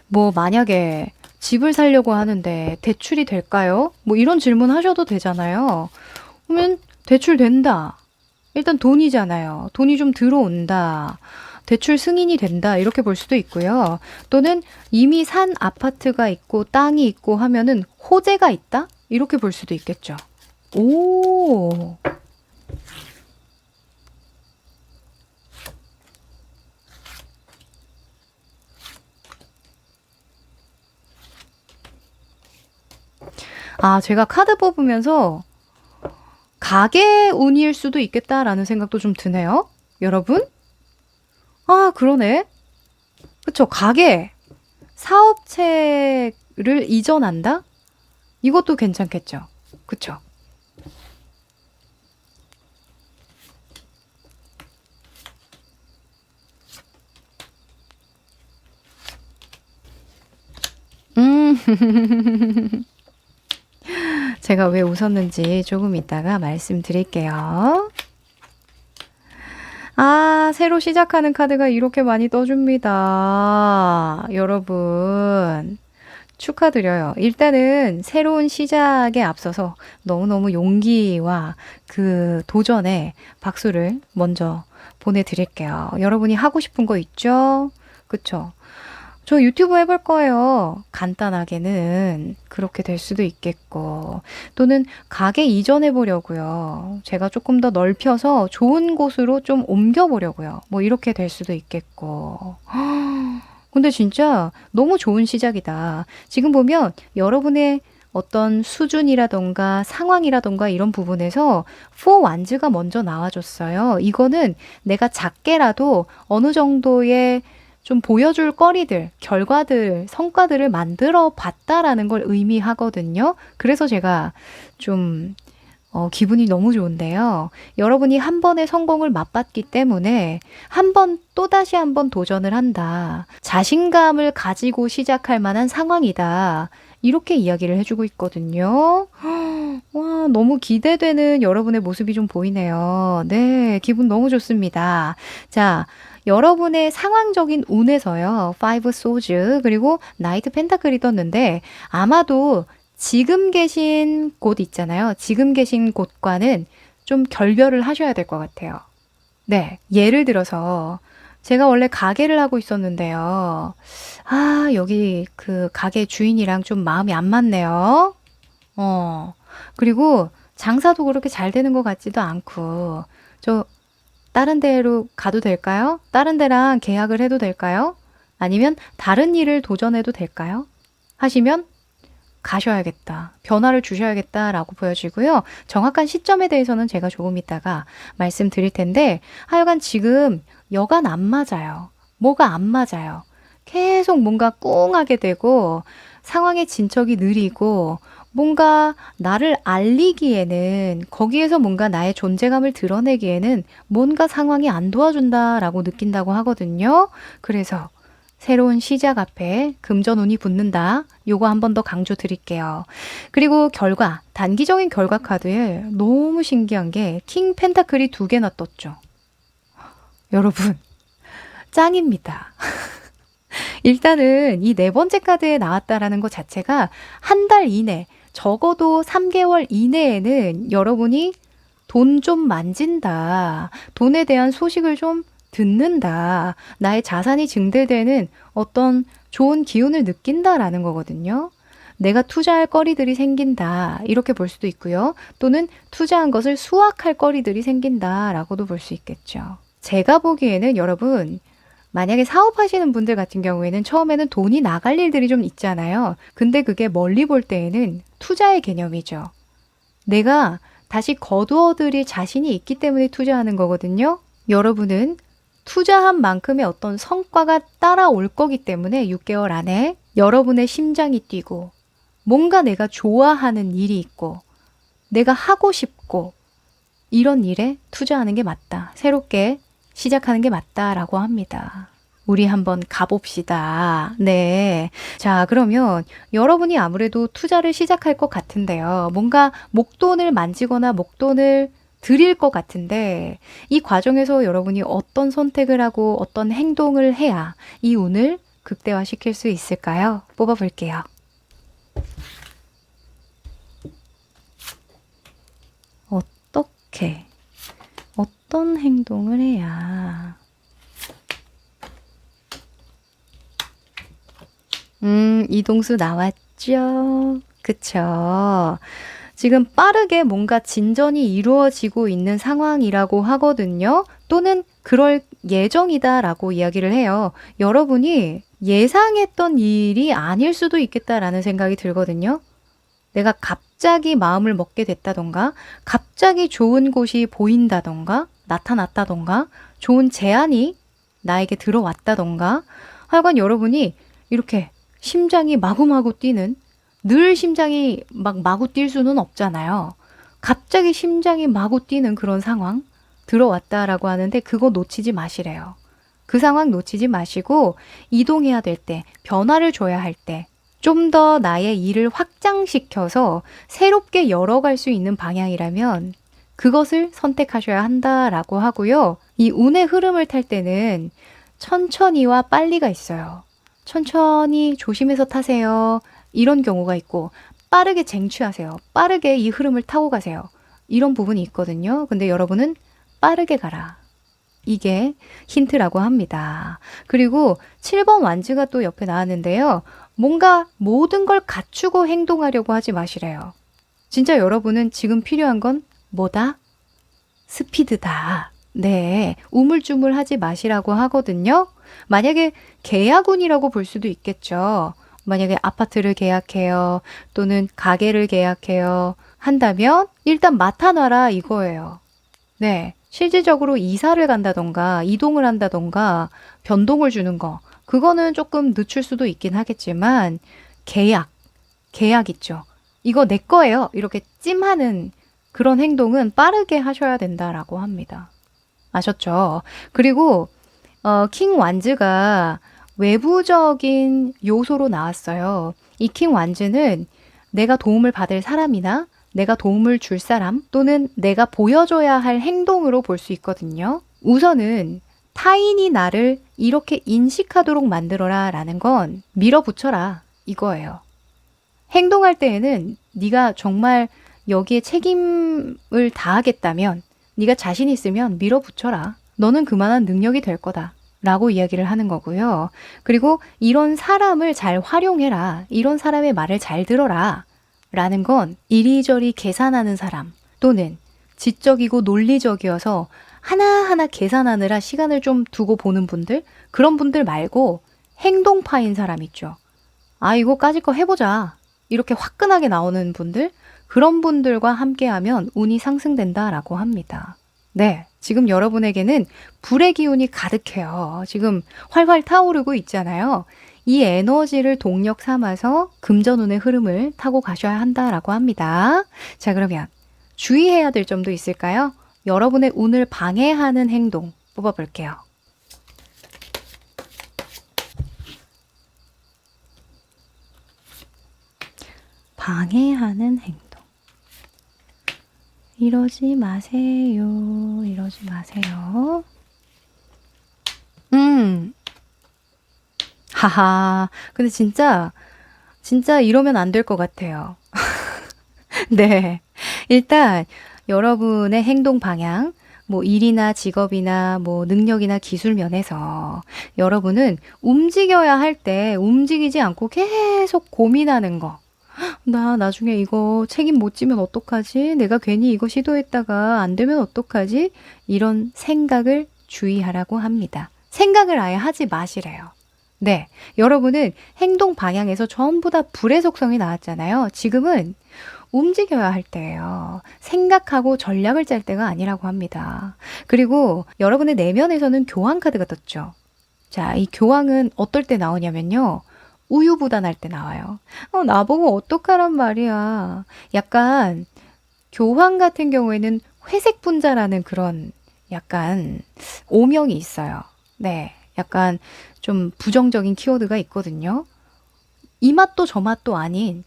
뭐 만약에 집을 사려고 하는데 대출이 될까요? 뭐 이런 질문 하셔도 되잖아요. 그러면 대출 된다. 일단 돈이잖아요. 돈이 좀 들어온다. 대출 승인이 된다. 이렇게 볼 수도 있고요. 또는 이미 산 아파트가 있고 땅이 있고 하면은 호재가 있다? 이렇게 볼 수도 있겠죠. 오. 아, 제가 카드 뽑으면서 가게 운일 수도 있겠다라는 생각도 좀 드네요. 여러분? 아, 그러네. 그쵸. 가게, 사업체를 이전한다? 이것도 괜찮겠죠. 그쵸. 음, 제가 왜 웃었는지 조금 이따가 말씀드릴게요. 아, 새로 시작하는 카드가 이렇게 많이 떠줍니다. 여러분, 축하드려요. 일단은 새로운 시작에 앞서서 너무너무 용기와 그 도전에 박수를 먼저 보내드릴게요. 여러분이 하고 싶은 거 있죠? 그쵸? 저 유튜브 해볼 거예요. 간단하게는 그렇게 될 수도 있겠고, 또는 가게 이전해 보려고요. 제가 조금 더 넓혀서 좋은 곳으로 좀 옮겨보려고요. 뭐 이렇게 될 수도 있겠고. 근데 진짜 너무 좋은 시작이다. 지금 보면 여러분의 어떤 수준이라던가 상황이라던가 이런 부분에서 포 완즈가 먼저 나와줬어요. 이거는 내가 작게라도 어느 정도의 좀 보여줄 거리들, 결과들, 성과들을 만들어 봤다라는 걸 의미하거든요. 그래서 제가 좀 기분이 너무 좋은데요. 여러분이 한 번의 성공을 맛봤기 때문에 한 번, 또다시 한 번 도전을 한다. 자신감을 가지고 시작할 만한 상황이다. 이렇게 이야기를 해주고 있거든요. 와, 너무 기대되는 여러분의 모습이 좀 보이네요. 네, 기분 너무 좋습니다. 자, 여러분의 상황적인 운에서요. 5 소즈 그리고 나이트 펜타클이 떴는데 아마도 지금 계신 곳 있잖아요. 지금 계신 곳과는 좀 결별을 하셔야 될 것 같아요. 네, 예를 들어서 제가 원래 가게를 하고 있었는데요. 아, 여기 그 가게 주인이랑 좀 마음이 안 맞네요. 그리고 장사도 그렇게 잘 되는 것 같지도 않고 저 다른 데로 가도 될까요? 다른 데랑 계약을 해도 될까요? 아니면 다른 일을 도전해도 될까요? 하시면 가셔야겠다. 변화를 주셔야겠다라고 보여지고요. 정확한 시점에 대해서는 제가 조금 이따가 말씀드릴 텐데 하여간 지금 여간 안 맞아요. 뭐가 안 맞아요. 계속 뭔가 꿍하게 되고 상황의 진척이 느리고 뭔가 나를 알리기에는 거기에서 뭔가 나의 존재감을 드러내기에는 뭔가 상황이 안 도와준다라고 느낀다고 하거든요. 그래서 새로운 시작 앞에 금전운이 붙는다. 요거 한 번 더 강조 드릴게요. 그리고 결과, 단기적인 결과 카드에 너무 신기한 게 킹 펜타클이 2개나 떴죠. 여러분, 짱입니다. 일단은 이 네 번째 카드에 나왔다라는 것 자체가 한 달 이내, 적어도 3개월 이내에는 여러분이 돈 좀 만진다. 돈에 대한 소식을 좀 듣는다. 나의 자산이 증대되는 어떤 좋은 기운을 느낀다라는 거거든요. 내가 투자할 거리들이 생긴다. 이렇게 볼 수도 있고요. 또는 투자한 것을 수확할 거리들이 생긴다라고도 볼 수 있겠죠. 제가 보기에는 여러분, 만약에 사업하시는 분들 같은 경우에는 처음에는 돈이 나갈 일들이 좀 있잖아요. 근데 그게 멀리 볼 때에는 투자의 개념이죠. 내가 다시 거두어들일 자신이 있기 때문에 투자하는 거거든요. 여러분은 투자한 만큼의 어떤 성과가 따라올 거기 때문에 6개월 안에 여러분의 심장이 뛰고 뭔가 내가 좋아하는 일이 있고 내가 하고 싶고 이런 일에 투자하는 게 맞다. 새롭게 시작하는 게 맞다라고 합니다. 우리 한번 가봅시다. 네. 자, 그러면 여러분이 아무래도 투자를 시작할 것 같은데요. 뭔가 목돈을 만지거나 목돈을 드릴 것 같은데 이 과정에서 여러분이 어떤 선택을 하고 어떤 행동을 해야 이 운을 극대화시킬 수 있을까요? 뽑아볼게요. 어떻게, 어떤 행동을 해야 이동수 나왔죠? 그쵸? 지금 빠르게 뭔가 진전이 이루어지고 있는 상황이라고 하거든요. 또는 그럴 예정이다라고 이야기를 해요. 여러분이 예상했던 일이 아닐 수도 있겠다라는 생각이 들거든요. 내가 갑자기 마음을 먹게 됐다던가, 갑자기 좋은 곳이 보인다던가, 나타났다던가, 좋은 제안이 나에게 들어왔다던가, 하여간 여러분이 이렇게 심장이 마구마구 뛰는, 늘 심장이 막 마구 뛸 수는 없잖아요. 갑자기 심장이 마구 뛰는 그런 상황 들어왔다라고 하는데 그거 놓치지 마시래요. 그 상황 놓치지 마시고 이동해야 될 때, 변화를 줘야 할 때, 좀 더 나의 일을 확장시켜서 새롭게 열어갈 수 있는 방향이라면 그것을 선택하셔야 한다라고 하고요. 이 운의 흐름을 탈 때는 천천히와 빨리가 있어요. 천천히 조심해서 타세요. 이런 경우가 있고 빠르게 쟁취하세요. 빠르게 이 흐름을 타고 가세요. 이런 부분이 있거든요. 근데 여러분은 빠르게 가라. 이게 힌트라고 합니다. 그리고 7번 완즈가 또 옆에 나왔는데요. 뭔가 모든 걸 갖추고 행동하려고 하지 마시래요. 진짜 여러분은 지금 필요한 건 뭐다? 스피드다. 네, 우물쭈물하지 마시라고 하거든요. 만약에 계약운이라고 볼 수도 있겠죠. 만약에 아파트를 계약해요. 또는 가게를 계약해요. 한다면 일단 맡아놔라 이거예요. 네, 실질적으로 이사를 간다던가 이동을 한다던가 변동을 주는 거 그거는 조금 늦출 수도 있긴 하겠지만 계약 있죠. 이거 내 거예요. 이렇게 찜하는 그런 행동은 빠르게 하셔야 된다라고 합니다. 아셨죠? 그리고 킹 완즈가 외부적인 요소로 나왔어요. 이 킹 완즈는 내가 도움을 받을 사람이나 내가 도움을 줄 사람 또는 내가 보여줘야 할 행동으로 볼 수 있거든요. 우선은 타인이 나를 이렇게 인식하도록 만들어라 라는 건 밀어붙여라 이거예요. 행동할 때에는 네가 정말 여기에 책임을 다하겠다면 네가 자신 있으면 밀어붙여라. 너는 그만한 능력이 될 거다. 라고 이야기를 하는 거고요. 그리고 이런 사람을 잘 활용해라. 이런 사람의 말을 잘 들어라. 라는 건 이리저리 계산하는 사람 또는 지적이고 논리적이어서 하나하나 계산하느라 시간을 좀 두고 보는 분들 그런 분들 말고 행동파인 사람 있죠. 아 이거까짓 거 해보자. 이렇게 화끈하게 나오는 분들 그런 분들과 함께하면 운이 상승된다라고 합니다. 네, 지금 여러분에게는 불의 기운이 가득해요. 지금 활활 타오르고 있잖아요. 이 에너지를 동력 삼아서 금전운의 흐름을 타고 가셔야 한다라고 합니다. 자, 그러면 주의해야 될 점도 있을까요? 여러분의 운을 방해하는 행동 뽑아볼게요. 방해하는 행동. 이러지 마세요. 이러지 마세요. 하하. 근데 진짜 이러면 안 될 것 같아요. 네. 일단 여러분의 행동 방향, 뭐 일이나 직업이나 뭐 능력이나 기술 면에서 여러분은 움직여야 할 때 움직이지 않고 계속 고민하는 거. 나 나중에 이거 책임 못 지면 어떡하지? 내가 괜히 이거 시도했다가 안 되면 어떡하지? 이런 생각을 주의하라고 합니다. 생각을 아예 하지 마시래요. 네, 여러분은 행동 방향에서 전부 다 불의 속성이 나왔잖아요. 지금은 움직여야 할 때예요. 생각하고 전략을 짤 때가 아니라고 합니다. 그리고 여러분의 내면에서는 교황 카드가 떴죠. 자, 이 교황은 어떨 때 나오냐면요. 우유부단할 때 나와요. 나보고 어떡하란 말이야. 약간 교황 같은 경우에는 회색 분자라는 그런 약간 오명이 있어요. 네. 약간 좀 부정적인 키워드가 있거든요. 이 맛도 저 맛도 아닌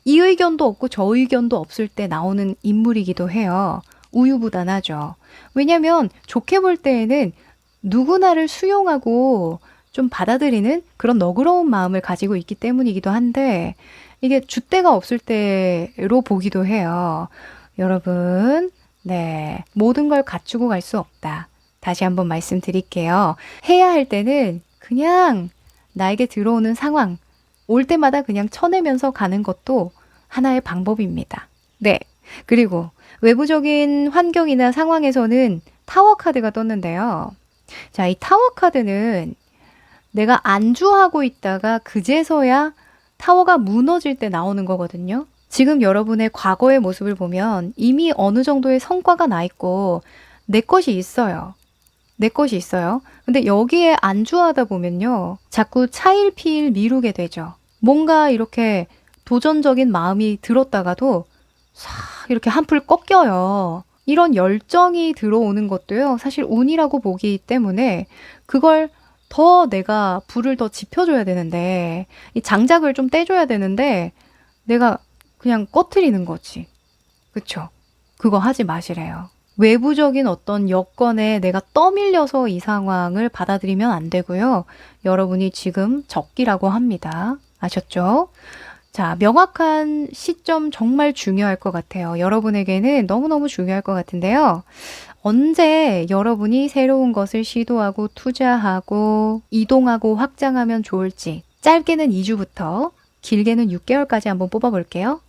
이 의견도 없고 저 의견도 없을 때 나오는 인물이기도 해요. 우유부단하죠. 왜냐면 좋게 볼 때에는 누구나를 수용하고 좀 받아들이는 그런 너그러운 마음을 가지고 있기 때문이기도 한데 이게 줏대가 없을 때로 보기도 해요. 여러분, 네. 모든 걸 갖추고 갈 수 없다. 다시 한번 말씀드릴게요. 해야 할 때는 그냥 나에게 들어오는 상황, 올 때마다 그냥 쳐내면서 가는 것도 하나의 방법입니다. 네. 그리고 외부적인 환경이나 상황에서는 타워 카드가 떴는데요. 자, 이 타워 카드는 내가 안주하고 있다가 그제서야 타워가 무너질 때 나오는 거거든요. 지금 여러분의 과거의 모습을 보면 이미 어느 정도의 성과가 나 있고 내 것이 있어요. 내 것이 있어요. 근데 여기에 안주하다 보면요. 자꾸 차일피일 미루게 되죠. 뭔가 이렇게 도전적인 마음이 들었다가도 싹 이렇게 한풀 꺾여요. 이런 열정이 들어오는 것도요. 사실 운이라고 보기 때문에 그걸 더 내가 불을 더 지펴줘야 되는데 이 장작을 좀 떼줘야 되는데 내가 그냥 꺼트리는 거지. 그쵸? 그거 하지 마시래요. 외부적인 어떤 여건에 내가 떠밀려서 이 상황을 받아들이면 안 되고요. 여러분이 지금 적기라고 합니다. 아셨죠? 자, 명확한 시점 정말 중요할 것 같아요. 여러분에게는 너무너무 중요할 것 같은데요. 언제 여러분이 새로운 것을 시도하고 투자하고 이동하고 확장하면 좋을지 짧게는 2주부터 길게는 6개월까지 한번 뽑아볼게요.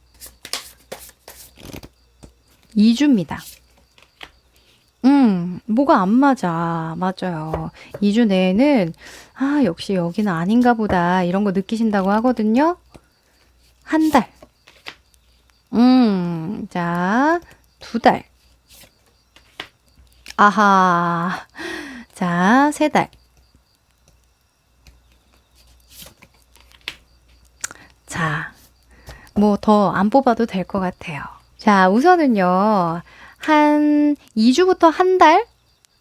2주입니다. 뭐가 안 맞아. 맞아요. 2주 내에는, 역시 여기는 아닌가 보다. 이런 거 느끼신다고 하거든요. 한 달. 자, 2달. 아하. 자, 3달. 자, 뭐 더 안 뽑아도 될 것 같아요. 자, 우선은요. 한 2주부터 한 달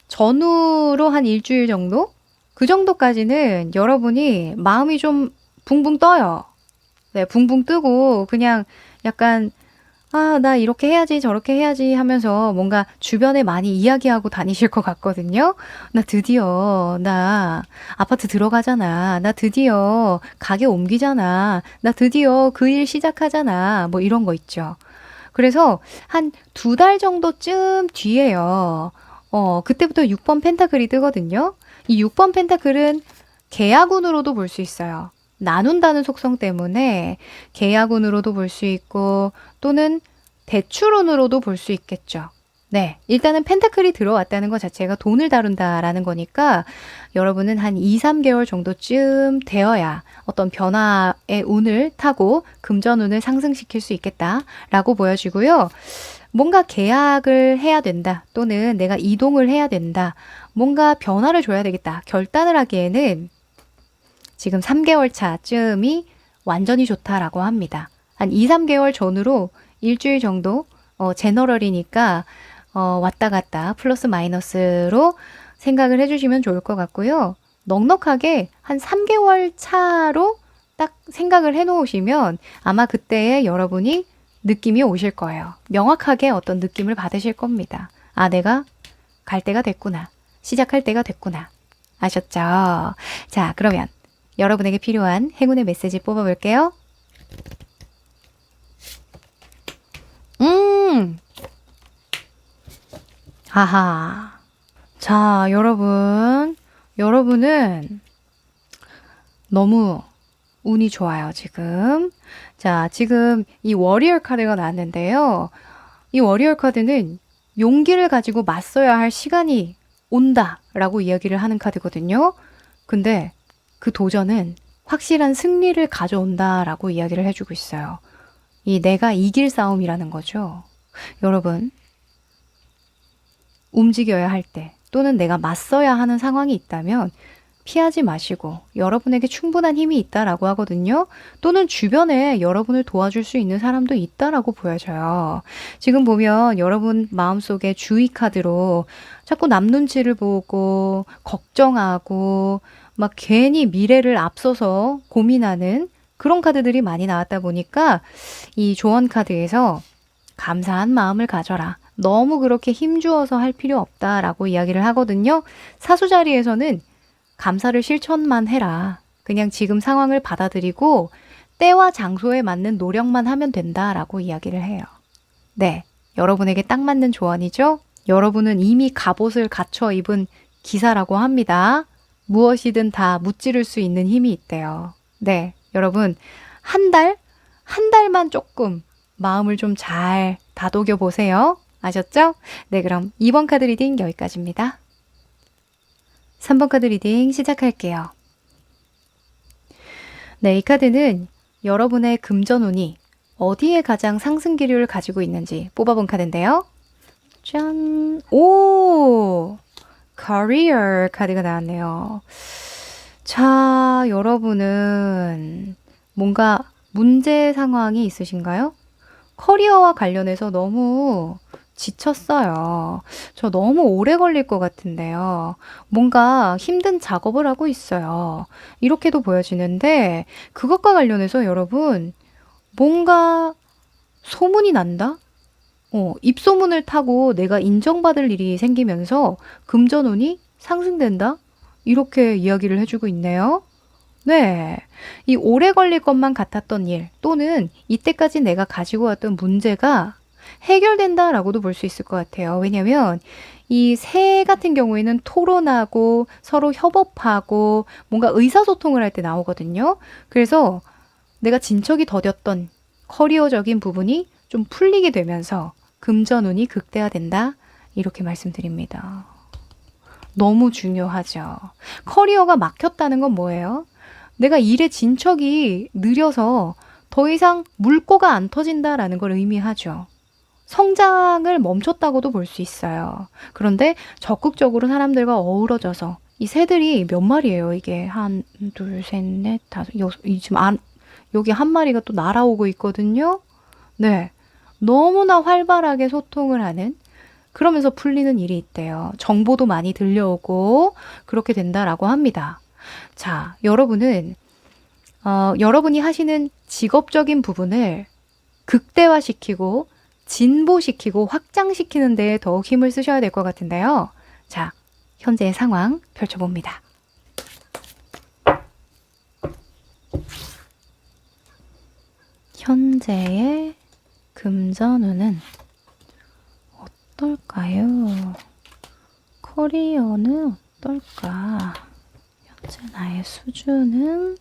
전후로 한 일주일 정도? 그 정도까지는 여러분이 마음이 좀 붕붕 떠요. 네, 붕붕 뜨고 그냥 약간 나 이렇게 해야지 저렇게 해야지 하면서 뭔가 주변에 많이 이야기하고 다니실 것 같거든요. 나 아파트 들어가잖아. 나 드디어 가게 옮기잖아. 나 드디어 그 일 시작하잖아. 뭐 이런 거 있죠. 그래서 한 2달 정도쯤 뒤에요. 그때부터 6번 펜타클이 뜨거든요. 이 6번 펜타클은 계약운으로도 볼 수 있어요. 나눈다는 속성 때문에 계약운으로도 볼 수 있고 또는 대출운으로도 볼 수 있겠죠. 네, 일단은 펜타클이 들어왔다는 것 자체가 돈을 다룬다라는 거니까 여러분은 한 2, 3개월 정도쯤 되어야 어떤 변화의 운을 타고 금전운을 상승시킬 수 있겠다라고 보여지고요. 뭔가 계약을 해야 된다 또는 내가 이동을 해야 된다. 뭔가 변화를 줘야 되겠다. 결단을 하기에는 지금 3개월 차쯤이 완전히 좋다라고 합니다. 한 2, 3개월 전으로 일주일 정도 제너럴이니까 왔다 갔다 플러스 마이너스로 생각을 해주시면 좋을 것 같고요. 넉넉하게 한 3개월 차로 딱 생각을 해놓으시면 아마 그때에 여러분이 느낌이 오실 거예요. 명확하게 어떤 느낌을 받으실 겁니다. 내가 갈 때가 됐구나. 시작할 때가 됐구나. 아셨죠? 자, 그러면 여러분에게 필요한 행운의 메시지 뽑아볼게요. 하하. 자, 여러분은 너무 운이 좋아요, 지금. 자, 지금 이 워리어 카드가 나왔는데요. 이 워리어 카드는 용기를 가지고 맞서야 할 시간이 온다라고 이야기를 하는 카드거든요. 근데 그 도전은 확실한 승리를 가져온다라고 이야기를 해주고 있어요. 이 내가 이길 싸움이라는 거죠. 여러분, 움직여야 할 때 또는 내가 맞서야 하는 상황이 있다면 피하지 마시고 여러분에게 충분한 힘이 있다라고 하거든요. 또는 주변에 여러분을 도와줄 수 있는 사람도 있다라고 보여져요. 지금 보면 여러분 마음속에 주의 카드로 자꾸 남 눈치를 보고 걱정하고 막 괜히 미래를 앞서서 고민하는 그런 카드들이 많이 나왔다 보니까 이 조언 카드에서 감사한 마음을 가져라. 너무 그렇게 힘주어서 할 필요 없다라고 이야기를 하거든요. 사수 자리에서는 감사를 실천만 해라. 그냥 지금 상황을 받아들이고 때와 장소에 맞는 노력만 하면 된다라고 이야기를 해요. 네, 여러분에게 딱 맞는 조언이죠? 여러분은 이미 갑옷을 갖춰 입은 기사라고 합니다. 무엇이든 다 무찌를 수 있는 힘이 있대요. 네, 여러분 한 달만 조금 마음을 좀 잘 다독여 보세요. 아셨죠? 네, 그럼 2번 카드 리딩 여기까지입니다. 3번 카드 리딩 시작할게요. 네, 이 카드는 여러분의 금전운이 어디에 가장 상승 기류를 가지고 있는지 뽑아본 카드인데요. 짠! 오! Career 카드가 나왔네요. 자, 여러분은 뭔가 문제 상황이 있으신가요? 커리어와 관련해서 너무 지쳤어요. 저 너무 오래 걸릴 것 같은데요. 뭔가 힘든 작업을 하고 있어요. 이렇게도 보여지는데 그것과 관련해서 여러분 뭔가 소문이 난다? 입소문을 타고 내가 인정받을 일이 생기면서 금전운이 상승된다? 이렇게 이야기를 해주고 있네요. 네. 이 오래 걸릴 것만 같았던 일 또는 이때까지 내가 가지고 왔던 문제가 해결된다라고도 볼 수 있을 것 같아요. 왜냐면 이 새 같은 경우에는 토론하고 서로 협업하고 뭔가 의사소통을 할 때 나오거든요. 그래서 내가 진척이 더뎠던 커리어적인 부분이 좀 풀리게 되면서 금전운이 극대화된다. 이렇게 말씀드립니다. 너무 중요하죠. 커리어가 막혔다는 건 뭐예요? 내가 일의 진척이 느려서 더 이상 물꼬가 안 터진다라는 걸 의미하죠. 성장을 멈췄다고도 볼 수 있어요. 그런데 적극적으로 사람들과 어우러져서 이 새들이 몇 마리예요? 이게 한, 둘, 셋, 넷, 다섯, 여섯, 지금 여기 한 마리가 또 날아오고 있거든요. 네. 너무나 활발하게 소통을 하는 그러면서 풀리는 일이 있대요. 정보도 많이 들려오고 그렇게 된다라고 합니다. 자, 여러분은 여러분이 하시는 직업적인 부분을 극대화시키고 진보시키고 확장시키는 데에 더욱 힘을 쓰셔야 될 것 같은데요. 자, 현재의 상황 펼쳐봅니다. 현재의 금전운은 어떨까요? 커리어는 어떨까? 현재 나의 수준.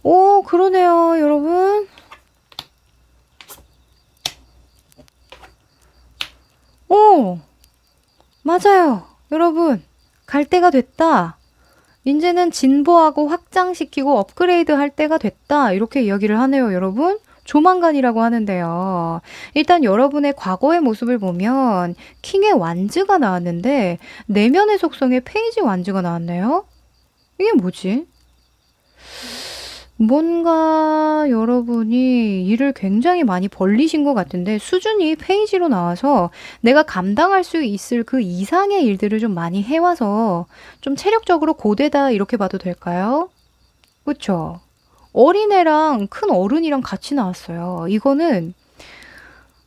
오, 그러네요, 여러분. 오, 맞아요. 여러분, 갈 때가 됐다. 이제는 진보하고 확장시키고 업그레이드 할 때가 됐다. 이렇게 이야기를 하네요, 여러분. 조만간이라고 하는데요. 일단 여러분의 과거의 모습을 보면 킹의 완즈가 나왔는데 내면의 속성에 페이지 완즈가 나왔네요. 이게 뭐지? 뭔가 여러분이 일을 굉장히 많이 벌리신 것 같은데 수준이 페이지로 나와서 내가 감당할 수 있을 그 이상의 일들을 좀 많이 해와서 좀 체력적으로 고되다 이렇게 봐도 될까요? 그쵸? 어린애랑 큰 어른이랑 같이 나왔어요. 이거는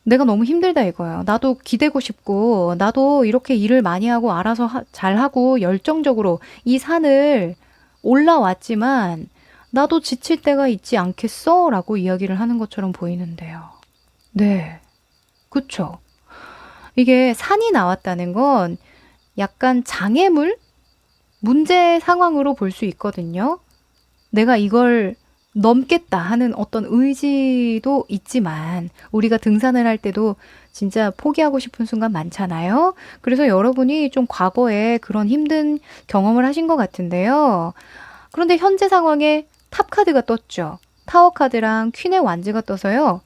내가 너무 힘들다 이거예요. 나도 기대고 싶고 나도 이렇게 일을 많이 하고 알아서 잘하고 열정적으로 이 산을 올라왔지만 나도 지칠 때가 있지 않겠어? 라고 이야기를 하는 것처럼 보이는데요. 네, 그쵸? 이게 산이 나왔다는 건 약간 장애물? 문제 상황으로 볼 수 있거든요. 내가 이걸 넘겠다 하는 어떤 의지도 있지만 우리가 등산을 할 때도 진짜 포기하고 싶은 순간 많잖아요. 그래서 여러분이 좀 과거에 그런 힘든 경험을 하신 것 같은데요. 그런데 현재 상황에 탑 카드가 떴죠. 타워 카드랑 퀸의 완즈가 떠서요.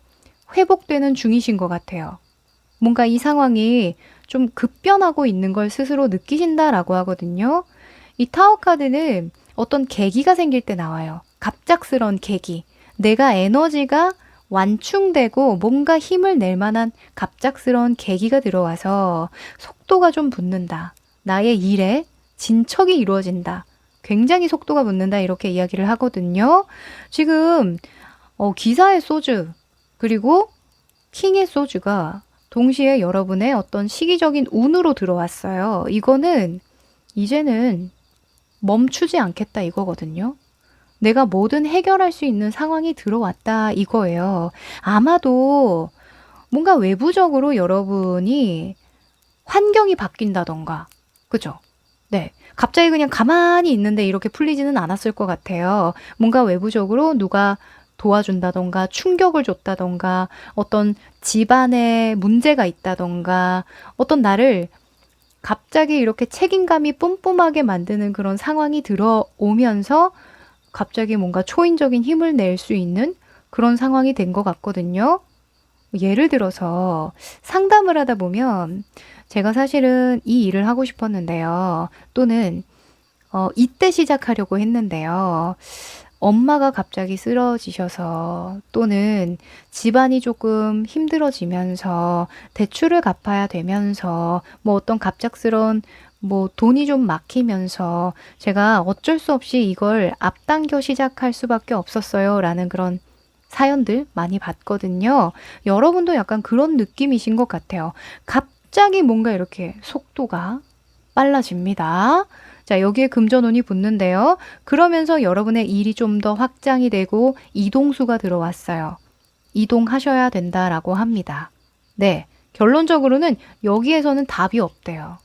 회복되는 중이신 것 같아요. 뭔가 이 상황이 좀 급변하고 있는 걸 스스로 느끼신다라고 하거든요. 이 타워 카드는 어떤 계기가 생길 때 나와요. 갑작스러운 계기. 내가 에너지가 완충되고 뭔가 힘을 낼 만한 갑작스러운 계기가 들어와서 속도가 좀 붙는다. 나의 일에 진척이 이루어진다. 굉장히 속도가 붙는다. 이렇게 이야기를 하거든요. 지금 기사의 소주 그리고 킹의 소주가 동시에 여러분의 어떤 시기적인 운으로 들어왔어요. 이거는 이제는 멈추지 않겠다 이거거든요. 내가 뭐든 해결할 수 있는 상황이 들어왔다 이거예요. 아마도 뭔가 외부적으로 여러분이 환경이 바뀐다던가, 그죠? 네. 갑자기 그냥 가만히 있는데 이렇게 풀리지는 않았을 것 같아요. 뭔가 외부적으로 누가 도와준다던가, 충격을 줬다던가, 어떤 집안에 문제가 있다던가, 어떤 나를 갑자기 이렇게 책임감이 뿜뿜하게 만드는 그런 상황이 들어오면서 갑자기 뭔가 초인적인 힘을 낼 수 있는 그런 상황이 된 것 같거든요. 예를 들어서 상담을 하다 보면 제가 사실은 이 일을 하고 싶었는데요. 또는 이때 시작하려고 했는데요. 엄마가 갑자기 쓰러지셔서 또는 집안이 조금 힘들어지면서 대출을 갚아야 되면서 뭐 어떤 갑작스러운 뭐 돈이 좀 막히면서 제가 어쩔 수 없이 이걸 앞당겨 시작할 수밖에 없었어요. 라는 그런 사연들 많이 봤거든요. 여러분도 약간 그런 느낌이신 것 같아요. 갑자기 뭔가 이렇게 속도가 빨라집니다. 자, 여기에 금전운이 붙는데요. 그러면서 여러분의 일이 좀 더 확장이 되고 이동수가 들어왔어요. 이동하셔야 된다라고 합니다. 네, 결론적으로는 여기에서는 답이 없대요.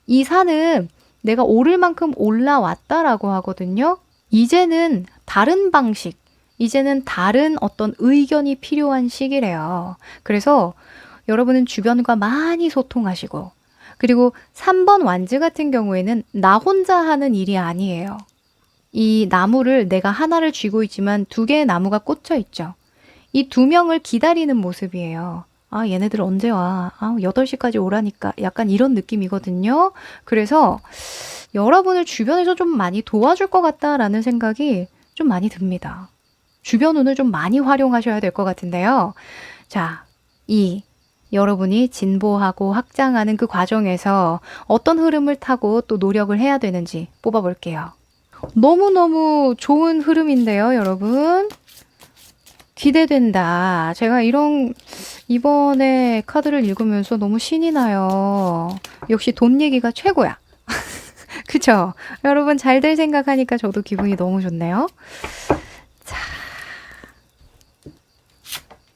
이 산은 내가 오를 만큼 올라왔다라고 하거든요. 이제는 다른 방식, 이제는 다른 어떤 의견이 필요한 시기래요. 그래서 여러분은 주변과 많이 소통하시고, 그리고 3번 완즈 같은 경우에는 나 혼자 하는 일이 아니에요. 이 나무를 내가 하나를 쥐고 있지만 두 개의 나무가 꽂혀 있죠. 이 두 명을 기다리는 모습이에요. 아, 얘네들 언제 와? 아, 8시까지 오라니까. 약간 이런 느낌이거든요. 그래서 여러분을 주변에서 좀 많이 도와줄 것 같다라는 생각이 좀 많이 듭니다. 주변 운을 좀 많이 활용하셔야 될 것 같은데요. 자, 여러분이 진보하고 확장하는 그 과정에서 어떤 흐름을 타고 또 노력을 해야 되는지 뽑아볼게요. 너무너무 좋은 흐름인데요, 여러분. 기대된다. 제가 이번에 카드를 읽으면서 너무 신이 나요. 역시 돈 얘기가 최고야. 그쵸? 여러분 잘 될 생각하니까 저도 기분이 너무 좋네요. 자,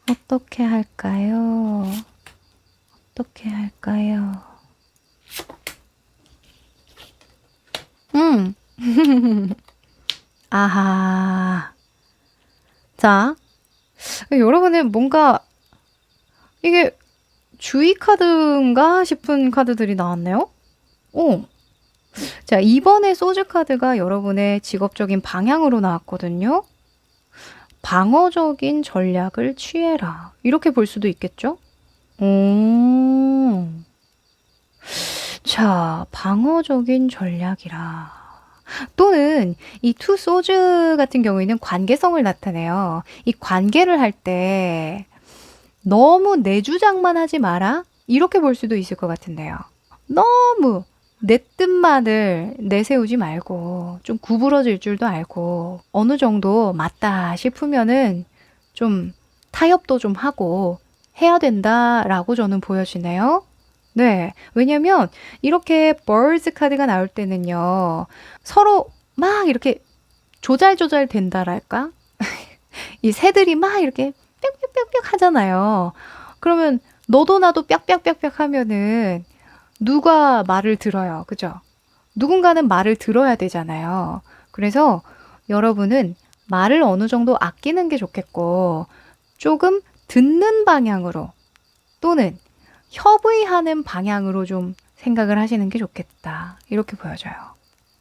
어떻게 할까요? 어떻게 할까요? 아하. 자, 여러분의 뭔가 이게 주의 카드인가 싶은 카드들이 나왔네요. 오. 자, 이번에 소주 카드가 여러분의 직업적인 방향으로 나왔거든요. 방어적인 전략을 취해라. 이렇게 볼 수도 있겠죠? 오. 자, 방어적인 전략이라. 또는 이 투 소즈 같은 경우에는 관계성을 나타내요. 이 관계를 할 때 너무 내 주장만 하지 마라? 이렇게 볼 수도 있을 것 같은데요. 너무 내 뜻만을 내세우지 말고 좀 구부러질 줄도 알고 어느 정도 맞다 싶으면은 좀 타협도 좀 하고 해야 된다라고 저는 보여지네요. 네. 왜냐면 이렇게 birds 카드가 나올 때는요. 서로 막 이렇게 조잘조잘 된다랄까? 이 새들이 막 이렇게 뿅뿅뿅뿅 하잖아요. 그러면 너도 나도 빽빽빽빽 하면은 누가 말을 들어요. 그죠? 누군가는 말을 들어야 되잖아요. 그래서 여러분은 말을 어느 정도 아끼는 게 좋겠고, 조금 듣는 방향으로 또는 협의하는 방향으로 좀 생각을 하시는 게 좋겠다. 이렇게 보여져요.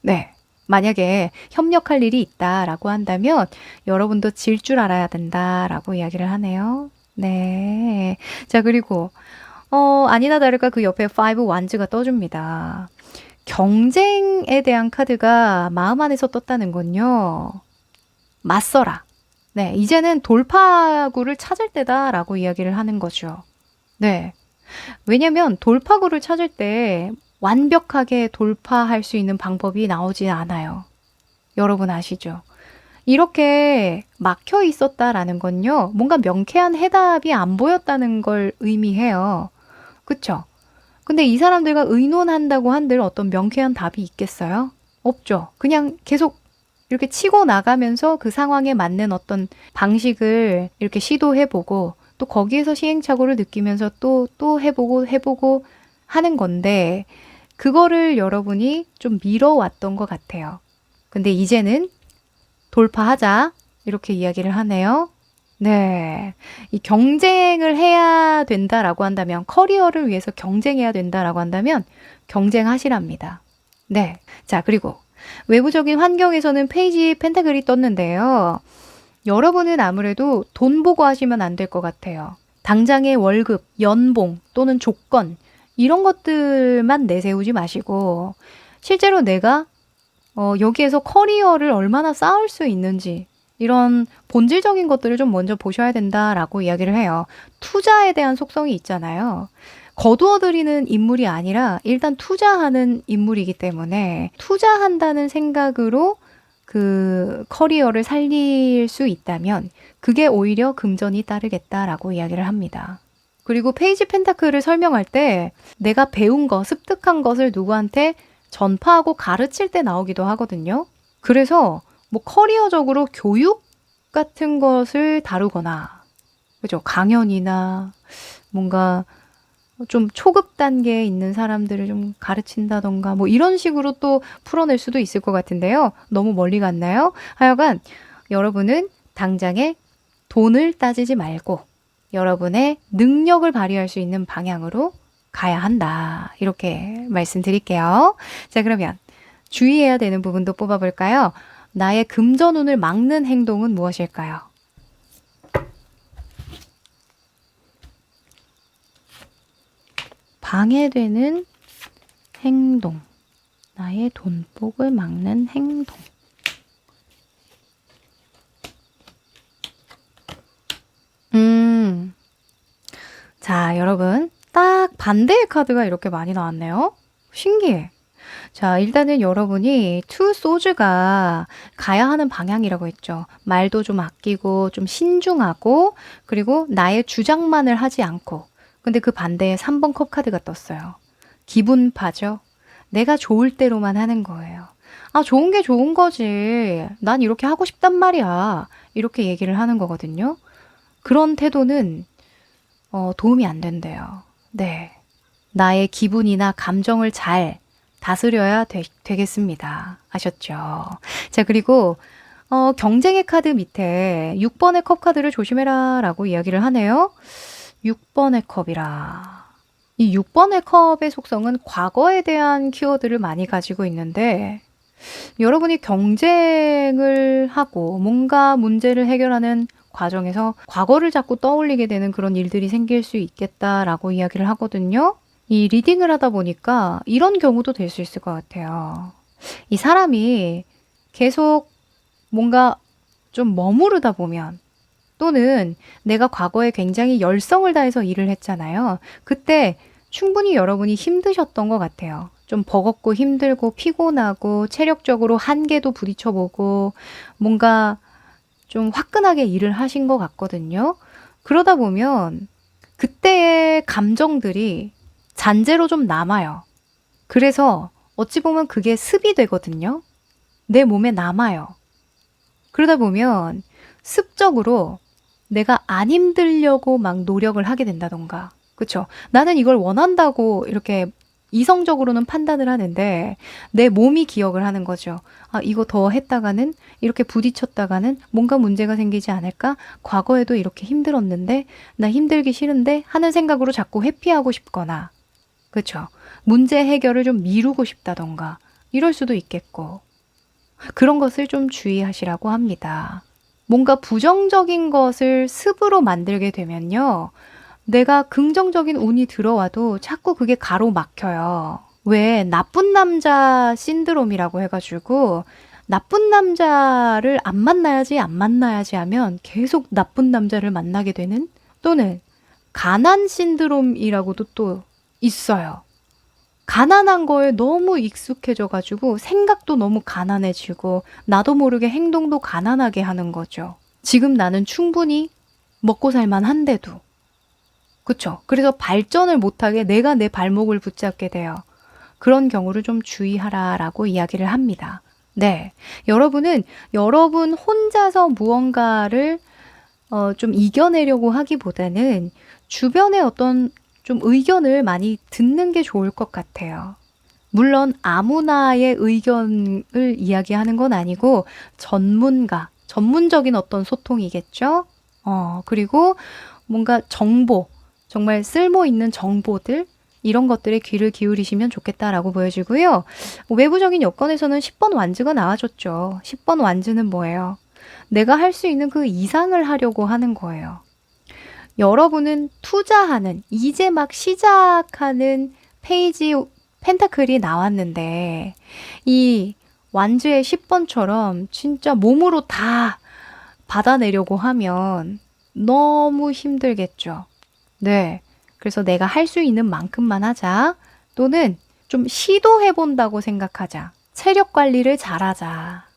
네. 만약에 협력할 일이 있다라고 한다면 여러분도 질 줄 알아야 된다라고 이야기를 하네요. 네. 자, 그리고 아니나 다를까 그 옆에 5 완즈가 떠줍니다. 경쟁에 대한 카드가 마음 안에서 떴다는 건요. 맞서라. 네, 이제는 돌파구를 찾을 때다라고 이야기를 하는 거죠. 네. 왜냐면 돌파구를 찾을 때 완벽하게 돌파할 수 있는 방법이 나오지 않아요. 여러분 아시죠? 이렇게 막혀 있었다라는 건요. 뭔가 명쾌한 해답이 안 보였다는 걸 의미해요. 그쵸? 근데 이 사람들과 의논한다고 한들 어떤 명쾌한 답이 있겠어요? 없죠. 그냥 계속 이렇게 치고 나가면서 그 상황에 맞는 어떤 방식을 이렇게 시도해보고 또 거기에서 시행착오를 느끼면서 또 해보고 하는 건데 그거를 여러분이 좀 미뤄왔던 것 같아요. 근데 이제는 돌파하자 이렇게 이야기를 하네요. 네. 이 경쟁을 해야 된다라고 한다면 커리어를 위해서 경쟁해야 된다라고 한다면 경쟁하시랍니다. 네. 자, 그리고 외부적인 환경에서는 페이지 펜타클이 떴는데요. 여러분은 아무래도 돈 보고 하시면 안 될 것 같아요. 당장의 월급, 연봉 또는 조건 이런 것들만 내세우지 마시고 실제로 내가 여기에서 커리어를 얼마나 쌓을 수 있는지 이런 본질적인 것들을 좀 먼저 보셔야 된다라고 이야기를 해요. 투자에 대한 속성이 있잖아요. 거두어들이는 인물이 아니라 일단 투자하는 인물이기 때문에 투자한다는 생각으로 그 커리어를 살릴 수 있다면 그게 오히려 금전이 따르겠다라고 이야기를 합니다. 그리고 페이지 펜타클을 설명할 때 내가 배운 거, 습득한 것을 누구한테 전파하고 가르칠 때 나오기도 하거든요. 그래서 뭐 커리어적으로 교육 같은 것을 다루거나, 그죠? 강연이나 뭔가 좀 초급 단계에 있는 사람들을 좀 가르친다던가 뭐 이런 식으로 또 풀어낼 수도 있을 것 같은데요. 너무 멀리 갔나요? 하여간 여러분은 당장에 돈을 따지지 말고 여러분의 능력을 발휘할 수 있는 방향으로 가야 한다. 이렇게 말씀드릴게요. 자, 그러면 주의해야 되는 부분도 뽑아볼까요? 나의 금전운을 막는 행동은 무엇일까요? 방해되는 행동. 나의 돈복을 막는 행동. 자, 여러분. 딱 반대의 카드가 이렇게 많이 나왔네요. 신기해. 자, 일단은 여러분이 투 소즈가 가야 하는 방향이라고 했죠. 말도 좀 아끼고 좀 신중하고 그리고 나의 주장만을 하지 않고 근데 그 반대에 3번 컵 카드가 떴어요. 기분파죠. 내가 좋을 대로만 하는 거예요. 아, 좋은 게 좋은 거지. 난 이렇게 하고 싶단 말이야. 이렇게 얘기를 하는 거거든요. 그런 태도는 도움이 안 된대요. 네. 나의 기분이나 감정을 잘 다스려야 되겠습니다. 아셨죠? 자, 그리고 경쟁의 카드 밑에 6번의 컵 카드를 조심해라 라고 이야기를 하네요. 6번의 컵이라. 이 6번의 컵의 속성은 과거에 대한 키워드를 많이 가지고 있는데 여러분이 경쟁을 하고 뭔가 문제를 해결하는 과정에서 과거를 자꾸 떠올리게 되는 그런 일들이 생길 수 있겠다라고 이야기를 하거든요. 이 리딩을 하다 보니까 이런 경우도 될 수 있을 것 같아요. 이 사람이 계속 뭔가 좀 머무르다 보면 또는 내가 과거에 굉장히 열성을 다해서 일을 했잖아요. 그때 충분히 여러분이 힘드셨던 것 같아요. 좀 버겁고 힘들고 피곤하고 체력적으로 한계도 부딪혀보고 뭔가 좀 화끈하게 일을 하신 것 같거든요. 그러다 보면 그때의 감정들이 잔재로 좀 남아요. 그래서 어찌 보면 그게 습이 되거든요. 내 몸에 남아요. 그러다 보면 습적으로 내가 안 힘들려고 막 노력을 하게 된다던가. 그쵸? 나는 이걸 원한다고 이렇게 이성적으로는 판단을 하는데 내 몸이 기억을 하는 거죠. 아, 이거 더 했다가는 이렇게 부딪혔다가는 뭔가 문제가 생기지 않을까? 과거에도 이렇게 힘들었는데 나 힘들기 싫은데 하는 생각으로 자꾸 회피하고 싶거나 그쵸? 문제 해결을 좀 미루고 싶다던가 이럴 수도 있겠고 그런 것을 좀 주의하시라고 합니다. 뭔가 부정적인 것을 습으로 만들게 되면요. 내가 긍정적인 운이 들어와도 자꾸 그게 가로막혀요. 왜 나쁜 남자 신드롬이라고 해가지고 나쁜 남자를 안 만나야지 안 만나야지 하면 계속 나쁜 남자를 만나게 되는 또는 가난 신드롬이라고도 또 있어요. 가난한 거에 너무 익숙해져가지고 생각도 너무 가난해지고 나도 모르게 행동도 가난하게 하는 거죠. 지금 나는 충분히 먹고 살만 한데도. 그쵸? 그래서 발전을 못하게 내가 내 발목을 붙잡게 돼요. 그런 경우를 좀 주의하라라고 이야기를 합니다. 네. 여러분은 여러분 혼자서 무언가를 좀 이겨내려고 하기보다는 주변의 어떤 좀 의견을 많이 듣는 게 좋을 것 같아요. 물론 아무나의 의견을 이야기하는 건 아니고 전문적인 어떤 소통이겠죠? 그리고 뭔가 정보, 정말 쓸모 있는 정보들, 이런 것들에 귀를 기울이시면 좋겠다라고 보여지고요. 외부적인 여건에서는 10번 완즈가 나와줬죠. 10번 완즈는 뭐예요? 내가 할 수 있는 그 이상을 하려고 하는 거예요. 여러분은 투자하는, 이제 막 시작하는 페이지 펜타클이 나왔는데 이 완즈의 10번처럼 진짜 몸으로 다 받아내려고 하면 너무 힘들겠죠. 네. 그래서 내가 할 수 있는 만큼만 하자. 또는 좀 시도해본다고 생각하자. 체력 관리를 잘하자.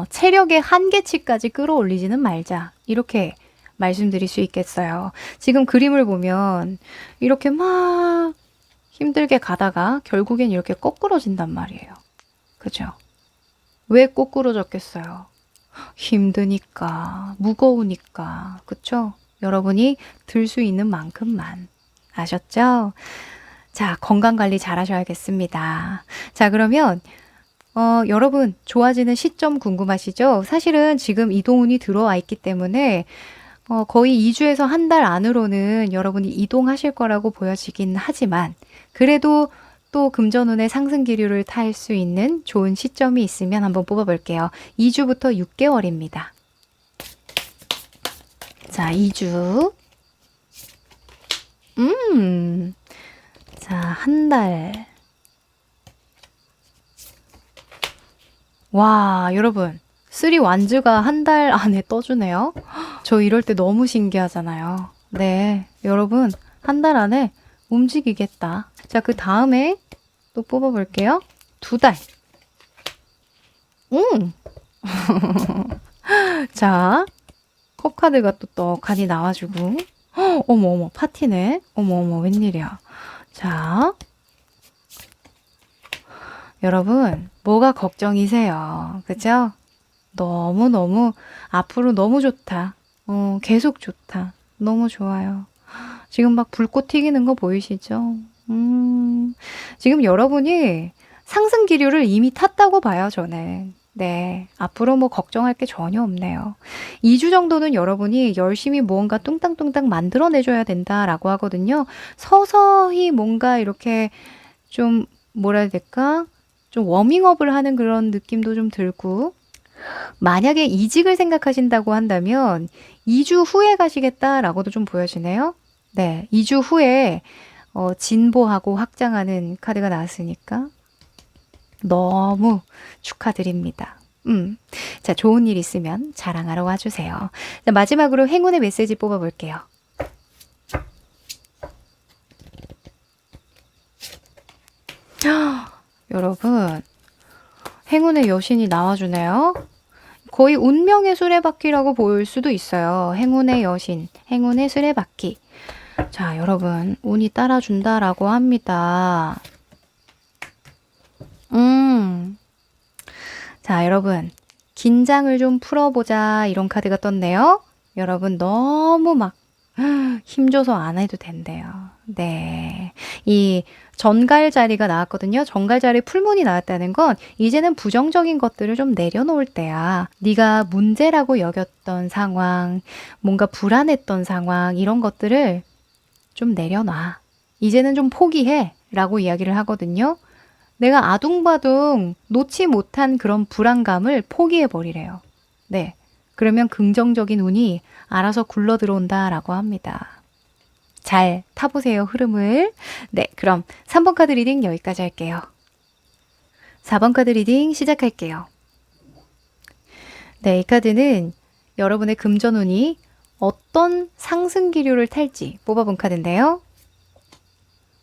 체력의 한계치까지 끌어올리지는 말자. 이렇게 말씀드릴 수 있겠어요. 지금 그림을 보면 이렇게 막 힘들게 가다가 결국엔 이렇게 거꾸러진단 말이에요. 그죠? 왜 거꾸러졌겠어요? 힘드니까, 무거우니까. 그쵸? 여러분이 들 수 있는 만큼만. 아셨죠? 자, 건강관리 잘 하셔야겠습니다. 자, 그러면 여러분 좋아지는 시점 궁금하시죠? 사실은 지금 이동운이 들어와 있기 때문에 거의 2주에서 한 달 안으로는 여러분이 이동하실 거라고 보여지긴 하지만 그래도 또 금전운의 상승 기류를 탈 수 있는 좋은 시점이 있으면 한번 뽑아볼게요. 2주부터 6개월입니다. 자, 2주. 자, 한 달. 와, 여러분. 3 완즈가 한 달 안에 떠주네요. 저 이럴 때 너무 신기하잖아요. 네, 여러분 한 달 안에 움직이겠다. 자, 그 다음에 또 뽑아볼게요. 2달. 자, 컵카드가 또 떡하니 나와주고 어머 어머 파티네. 어머 어머 웬일이야. 자, 여러분 뭐가 걱정이세요? 그죠? 너무너무 앞으로 너무 좋다. 계속 좋다. 너무 좋아요. 지금 막 불꽃 튀기는 거 보이시죠? 지금 여러분이 상승 기류를 이미 탔다고 봐요, 저는. 네. 앞으로 뭐 걱정할 게 전혀 없네요. 2주 정도는 여러분이 열심히 무언가 뚱땅뚱땅 만들어내줘야 된다라고 하거든요. 서서히 뭔가 이렇게 좀 뭐라 해야 될까? 좀 워밍업을 하는 그런 느낌도 좀 들고 만약에 이직을 생각하신다고 한다면 2주 후에 가시겠다라고도 좀 보여지네요. 네, 2주 후에 진보하고 확장하는 카드가 나왔으니까 너무 축하드립니다. 자, 좋은 일 있으면 자랑하러 와주세요. 자, 마지막으로 행운의 메시지 뽑아볼게요. 여러분, 행운의 여신이 나와주네요. 거의 운명의 수레바퀴라고 볼 수도 있어요. 행운의 여신, 행운의 수레바퀴. 자, 여러분, 운이 따라준다라고 합니다. 자, 여러분, 긴장을 좀 풀어보자. 이런 카드가 떴네요. 여러분, 너무 막 힘줘서 안 해도 된대요. 네. 이 전갈자리가 나왔거든요. 전갈자리 풀문이 나왔다는 건 이제는 부정적인 것들을 좀 내려놓을 때야. 네가 문제라고 여겼던 상황, 뭔가 불안했던 상황, 이런 것들을 좀 내려놔. 이제는 좀 포기해. 라고 이야기를 하거든요. 내가 아둥바둥 놓지 못한 그런 불안감을 포기해 버리래요. 네. 그러면 긍정적인 운이 알아서 굴러 들어온다라고 합니다. 잘 타보세요, 흐름을. 네, 그럼 3번 카드 리딩 여기까지 할게요. 4번 카드 리딩 시작할게요. 네, 이 카드는 여러분의 금전운이 어떤 상승 기류를 탈지 뽑아본 카드인데요.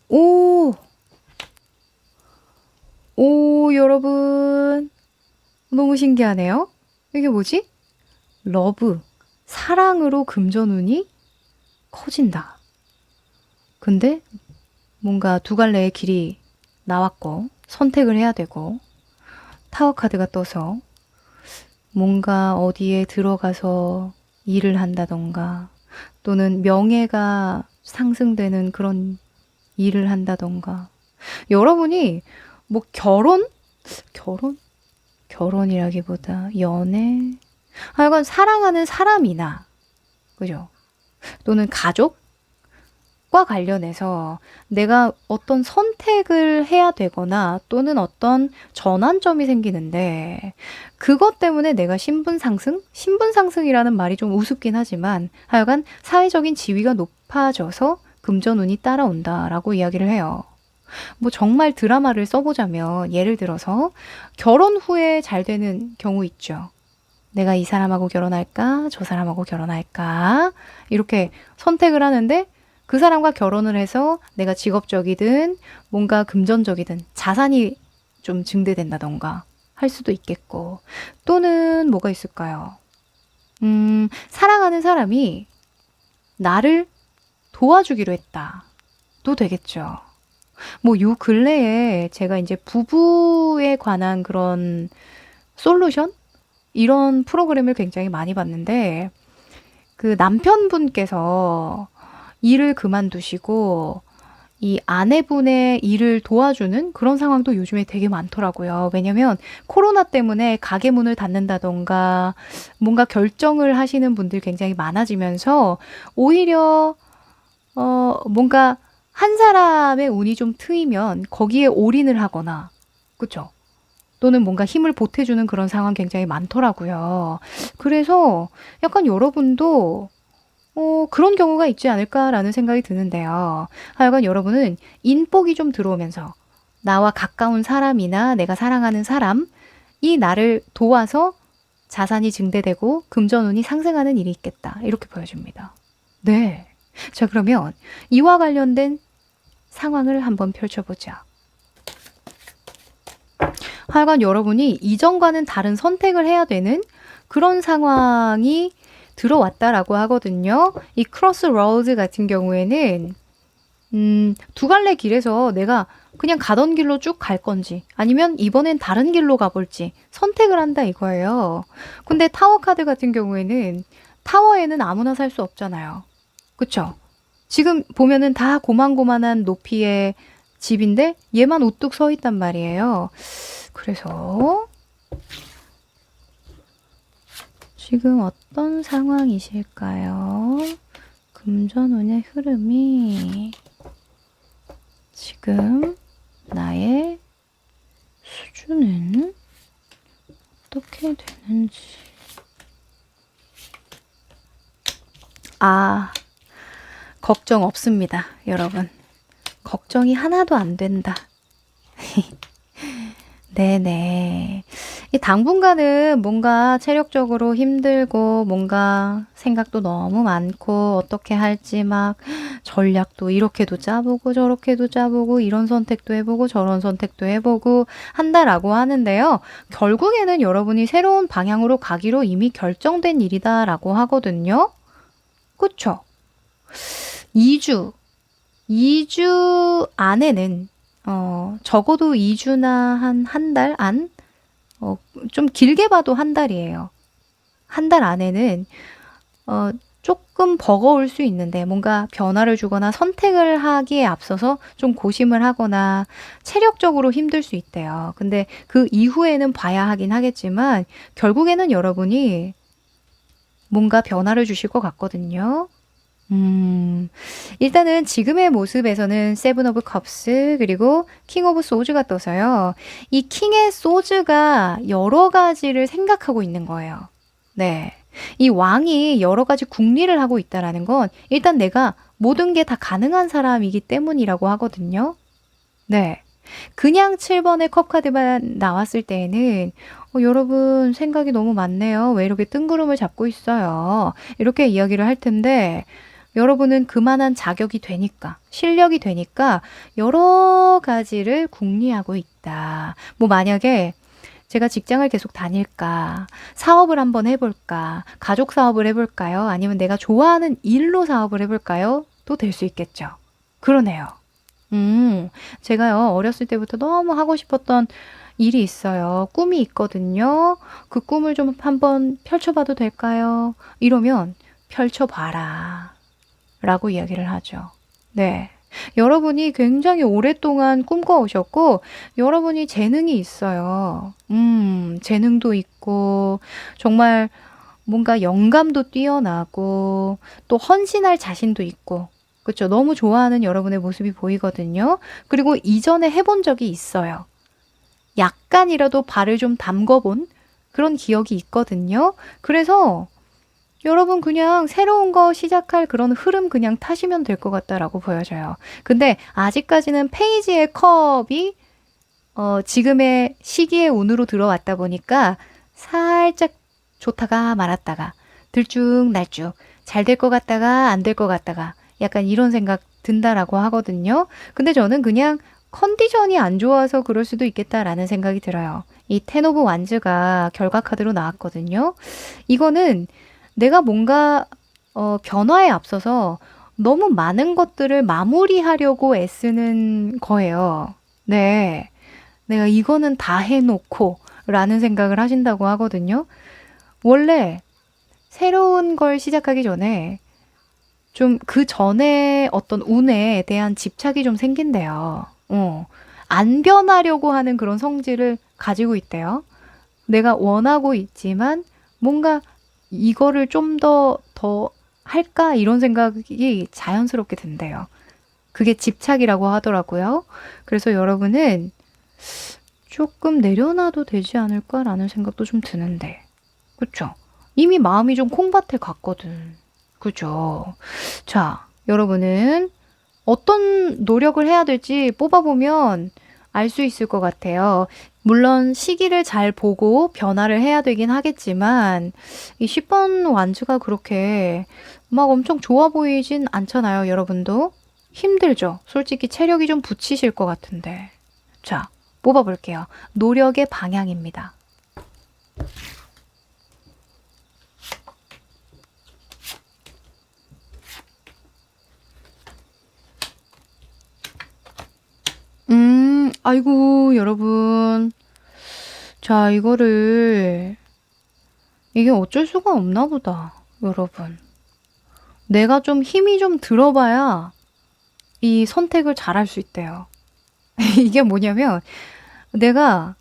오! 오, 여러분. 너무 신기하네요. 이게 뭐지? 러브, 사랑으로 금전운이 커진다. 근데 뭔가 두 갈래의 길이 나왔고 선택을 해야 되고 타워 카드가 떠서 뭔가 어디에 들어가서 일을 한다던가 또는 명예가 상승되는 그런 일을 한다던가 여러분이 뭐 결혼이라기보다 연애 하여간 사랑하는 사람이나 그죠? 또는 가족과 관련해서 내가 어떤 선택을 해야 되거나 또는 어떤 전환점이 생기는데 그것 때문에 내가 신분 상승이라는 말이 좀 우습긴 하지만 하여간 사회적인 지위가 높아져서 금전운이 따라온다라고 이야기를 해요. 뭐 정말 드라마를 써보자면 예를 들어서 결혼 후에 잘 되는 경우 있죠. 내가 이 사람하고 결혼할까? 저 사람하고 결혼할까? 이렇게 선택을 하는데 그 사람과 결혼을 해서 내가 직업적이든 뭔가 금전적이든 자산이 좀 증대된다던가 할 수도 있겠고 또는 뭐가 있을까요? 사랑하는 사람이 나를 도와주기로 했다. 도 되겠죠. 뭐 요 근래에 제가 이제 부부에 관한 그런 솔루션? 이런 프로그램을 굉장히 많이 봤는데 그 남편분께서 일을 그만두시고 이 아내분의 일을 도와주는 그런 상황도 요즘에 되게 많더라고요. 왜냐면 코로나 때문에 가게 문을 닫는다던가 뭔가 결정을 하시는 분들 굉장히 많아지면서 오히려 뭔가 한 사람의 운이 좀 트이면 거기에 올인을 하거나 그쵸? 또는 뭔가 힘을 보태주는 그런 상황 굉장히 많더라고요. 그래서 약간 여러분도 그런 경우가 있지 않을까라는 생각이 드는데요. 하여간 여러분은 인복이 좀 들어오면서 나와 가까운 사람이나 내가 사랑하는 사람이 나를 도와서 자산이 증대되고 금전운이 상승하는 일이 있겠다. 이렇게 보여줍니다. 네. 자, 그러면 이와 관련된 상황을 한번 펼쳐보자. 하여간 여러분이 이전과는 다른 선택을 해야 되는 그런 상황이 들어왔다라고 하거든요. 이 크로스 로드 같은 경우에는 두 갈래 길에서 내가 그냥 가던 길로 쭉 갈 건지 아니면 이번엔 다른 길로 가볼지 선택을 한다 이거예요. 근데 타워 카드 같은 경우에는 타워에는 아무나 살 수 없잖아요. 그쵸? 지금 보면은 다 고만고만한 높이의 집인데 얘만 우뚝 서 있단 말이에요. 그래서 지금 어떤 상황이실까요? 금전운의 흐름이 지금 나의 수준은 어떻게 되는지. 아, 걱정 없습니다, 여러분. 걱정이 하나도 안 된다. 네네. 이 당분간은 뭔가 체력적으로 힘들고 뭔가 생각도 너무 많고 어떻게 할지 막 전략도 이렇게도 짜보고 저렇게도 짜보고 이런 선택도 해보고 저런 선택도 해보고 한다라고 하는데요. 결국에는 여러분이 새로운 방향으로 가기로 이미 결정된 일이다라고 하거든요. 그쵸? 2주 안에는 적어도 2주나 한 달 안? 좀 길게 봐도 한 달이에요. 한 달 안에는 조금 버거울 수 있는데 뭔가 변화를 주거나 선택을 하기에 앞서서 좀 고심을 하거나 체력적으로 힘들 수 있대요. 근데 그 이후에는 봐야 하긴 하겠지만 결국에는 여러분이 뭔가 변화를 주실 것 같거든요. 음, 일단은 지금의 모습에서는 세븐 오브 컵스 그리고 킹 오브 소즈가 떠서요. 이 킹의 소즈가 여러 가지를 생각하고 있는 거예요. 네. 이 왕이 여러 가지 궁리를 하고 있다라는 건 일단 내가 모든 게 다 가능한 사람이기 때문이라고 하거든요. 네. 그냥 7번의 컵 카드만 나왔을 때에는 여러분 생각이 너무 많네요. 왜 이렇게 뜬구름을 잡고 있어요? 이렇게 이야기를 할 텐데 여러분은 그만한 자격이 되니까, 실력이 되니까 여러 가지를 궁리하고 있다. 뭐 만약에 제가 직장을 계속 다닐까? 사업을 한번 해볼까? 가족 사업을 해볼까요? 아니면 내가 좋아하는 일로 사업을 해볼까요? 또 될 수 있겠죠. 그러네요. 제가요, 어렸을 때부터 너무 하고 싶었던 일이 있어요. 꿈이 있거든요. 그 꿈을 좀 한번 펼쳐봐도 될까요? 이러면 펼쳐봐라. 라고 이야기를 하죠. 네. 여러분이 굉장히 오랫동안 꿈꿔오셨고, 여러분이 재능이 있어요. 재능도 있고, 정말 뭔가 영감도 뛰어나고, 또 헌신할 자신도 있고, 그쵸? 너무 좋아하는 여러분의 모습이 보이거든요. 그리고 이전에 해본 적이 있어요. 약간이라도 발을 좀 담궈본 그런 기억이 있거든요. 그래서 여러분 그냥 새로운 거 시작할 그런 흐름 그냥 타시면 될 것 같다라고 보여져요. 근데 아직까지는 페이지의 컵이 지금의 시기의 운으로 들어왔다 보니까 살짝 좋다가 말았다가 들쭉날쭉 잘 될 것 같다가 안 될 것 같다가 약간 이런 생각 든다라고 하거든요. 근데 저는 그냥 컨디션이 안 좋아서 그럴 수도 있겠다라는 생각이 들어요. 이 텐 오브 완즈가 결과 카드로 나왔거든요. 이거는 내가 뭔가 변화에 앞서서 너무 많은 것들을 마무리하려고 애쓰는 거예요. 네. 내가 이거는 다 해놓고 라는 생각을 하신다고 하거든요. 원래 새로운 걸 시작하기 전에 좀 그 전에 어떤 운에 대한 집착이 좀 생긴대요. 안 변하려고 하는 그런 성질을 가지고 있대요. 내가 원하고 있지만 뭔가 이거를 좀 더 할까? 이런 생각이 자연스럽게 든대요. 그게 집착이라고 하더라고요. 그래서 여러분은 조금 내려놔도 되지 않을까라는 생각도 좀 드는데. 그쵸? 이미 마음이 좀 콩밭에 갔거든. 그죠? 자, 여러분은 어떤 노력을 해야 될지 뽑아보면 알 수 있을 것 같아요. 물론 시기를 잘 보고 변화를 해야 되긴 하겠지만 이 10번 완주가 그렇게 막 엄청 좋아 보이진 않잖아요, 여러분도. 힘들죠? 솔직히 체력이 좀 붙이실 것 같은데. 자, 뽑아볼게요. 노력의 방향입니다. 아이고, 여러분. 자, 이게 어쩔 수가 없나 보다, 여러분. 내가 좀 힘이 좀 들어봐야 이 선택을 잘할 수 있대요. 이게 뭐냐면, 내가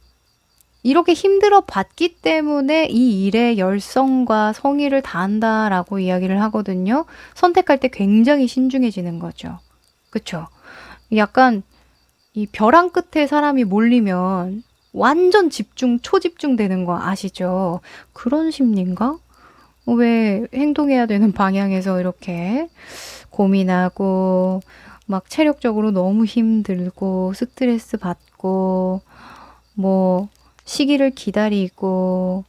이렇게 힘들어 봤기 때문에 이 일에 열성과 성의를 다한다라고 이야기를 하거든요. 선택할 때 굉장히 신중해지는 거죠. 그쵸? 약간 이 벼랑 끝에 사람이 몰리면 완전 집중, 초집중 되는 거 아시죠? 그런 심리인가? 왜 행동해야 되는 방향에서 이렇게 고민하고 막 체력적으로 너무 힘들고 스트레스 받고 뭐 시기를 기다리고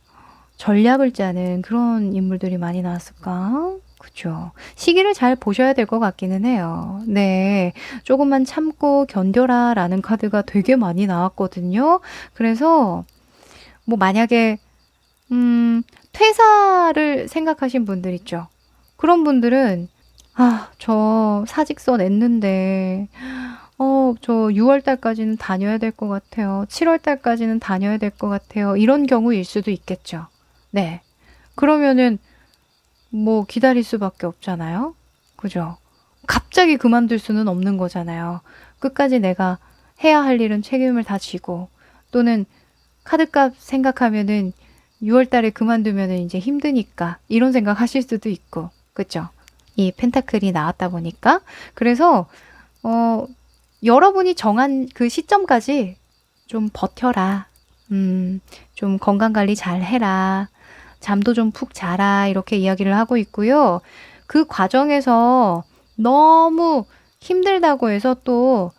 전략을 짜는 그런 인물들이 많이 나왔을까? 그죠. 시기를 잘 보셔야 될 것 같기는 해요. 네. 조금만 참고 견뎌라 라는 카드가 되게 많이 나왔거든요. 그래서 뭐 만약에 퇴사를 생각하신 분들 있죠. 그런 분들은 저 사직서 냈는데 저 6월 달까지는 다녀야 될 것 같아요. 7월 달까지는 다녀야 될 것 같아요. 이런 경우일 수도 있겠죠. 네. 그러면은 뭐 기다릴 수밖에 없잖아요. 그죠? 갑자기 그만둘 수는 없는 거잖아요. 끝까지 내가 해야 할 일은 책임을 다 지고 또는 카드값 생각하면은 6월 달에 그만두면은 이제 힘드니까 이런 생각 하실 수도 있고. 그죠? 이 펜타클이 나왔다 보니까 그래서 어 여러분이 정한 그 시점까지 좀 버텨라. 좀 건강 관리 잘 해라. 잠도 좀 푹 자라. 이렇게 이야기를 하고 있고요. 그 과정에서 너무 힘들다고 해서 또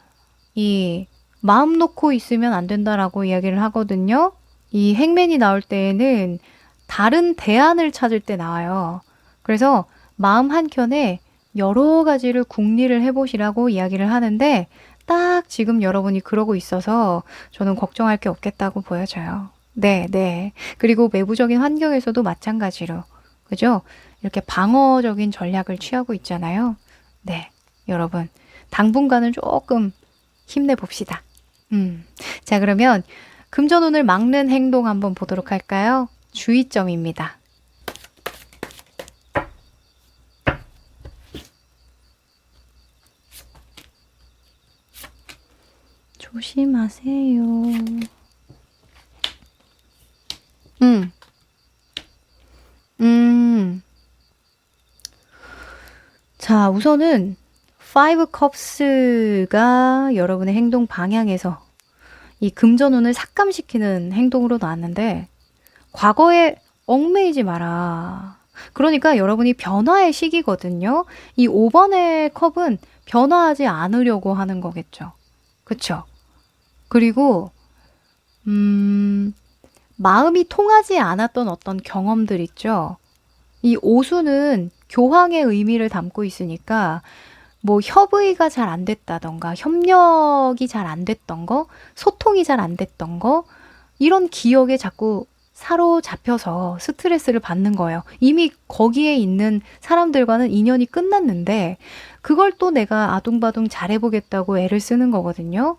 이 마음 놓고 있으면 안 된다라고 이야기를 하거든요. 이 행맨이 나올 때에는 다른 대안을 찾을 때 나와요. 그래서 마음 한켠에 여러 가지를 궁리를 해보시라고 이야기를 하는데 딱 지금 여러분이 그러고 있어서 저는 걱정할 게 없겠다고 보여져요. 네, 네. 그리고 외부적인 환경에서도 마찬가지로, 그죠? 이렇게 방어적인 전략을 취하고 있잖아요. 네, 여러분. 당분간은 조금 힘내봅시다. 자, 그러면 금전운을 막는 행동 한번 보도록 할까요? 주의점입니다. 조심하세요. 음, 음. 자, 우선은 Five Cups가 여러분의 행동 방향에서 이 금전운을 삭감시키는 행동으로 나왔는데 과거에 얽매이지 마라. 그러니까 여러분이 변화의 시기거든요. 이 5번의 컵은 변화하지 않으려고 하는 거겠죠. 그쵸? 그리고 마음이 통하지 않았던 어떤 경험들 있죠. 이 오수는 교황의 의미를 담고 있으니까 뭐 협의가 잘 안 됐다던가 협력이 잘 안 됐던 거, 소통이 잘 안 됐던 거 이런 기억에 자꾸 사로잡혀서 스트레스를 받는 거예요. 이미 거기에 있는 사람들과는 인연이 끝났는데 그걸 또 내가 아둥바둥 잘해보겠다고 애를 쓰는 거거든요.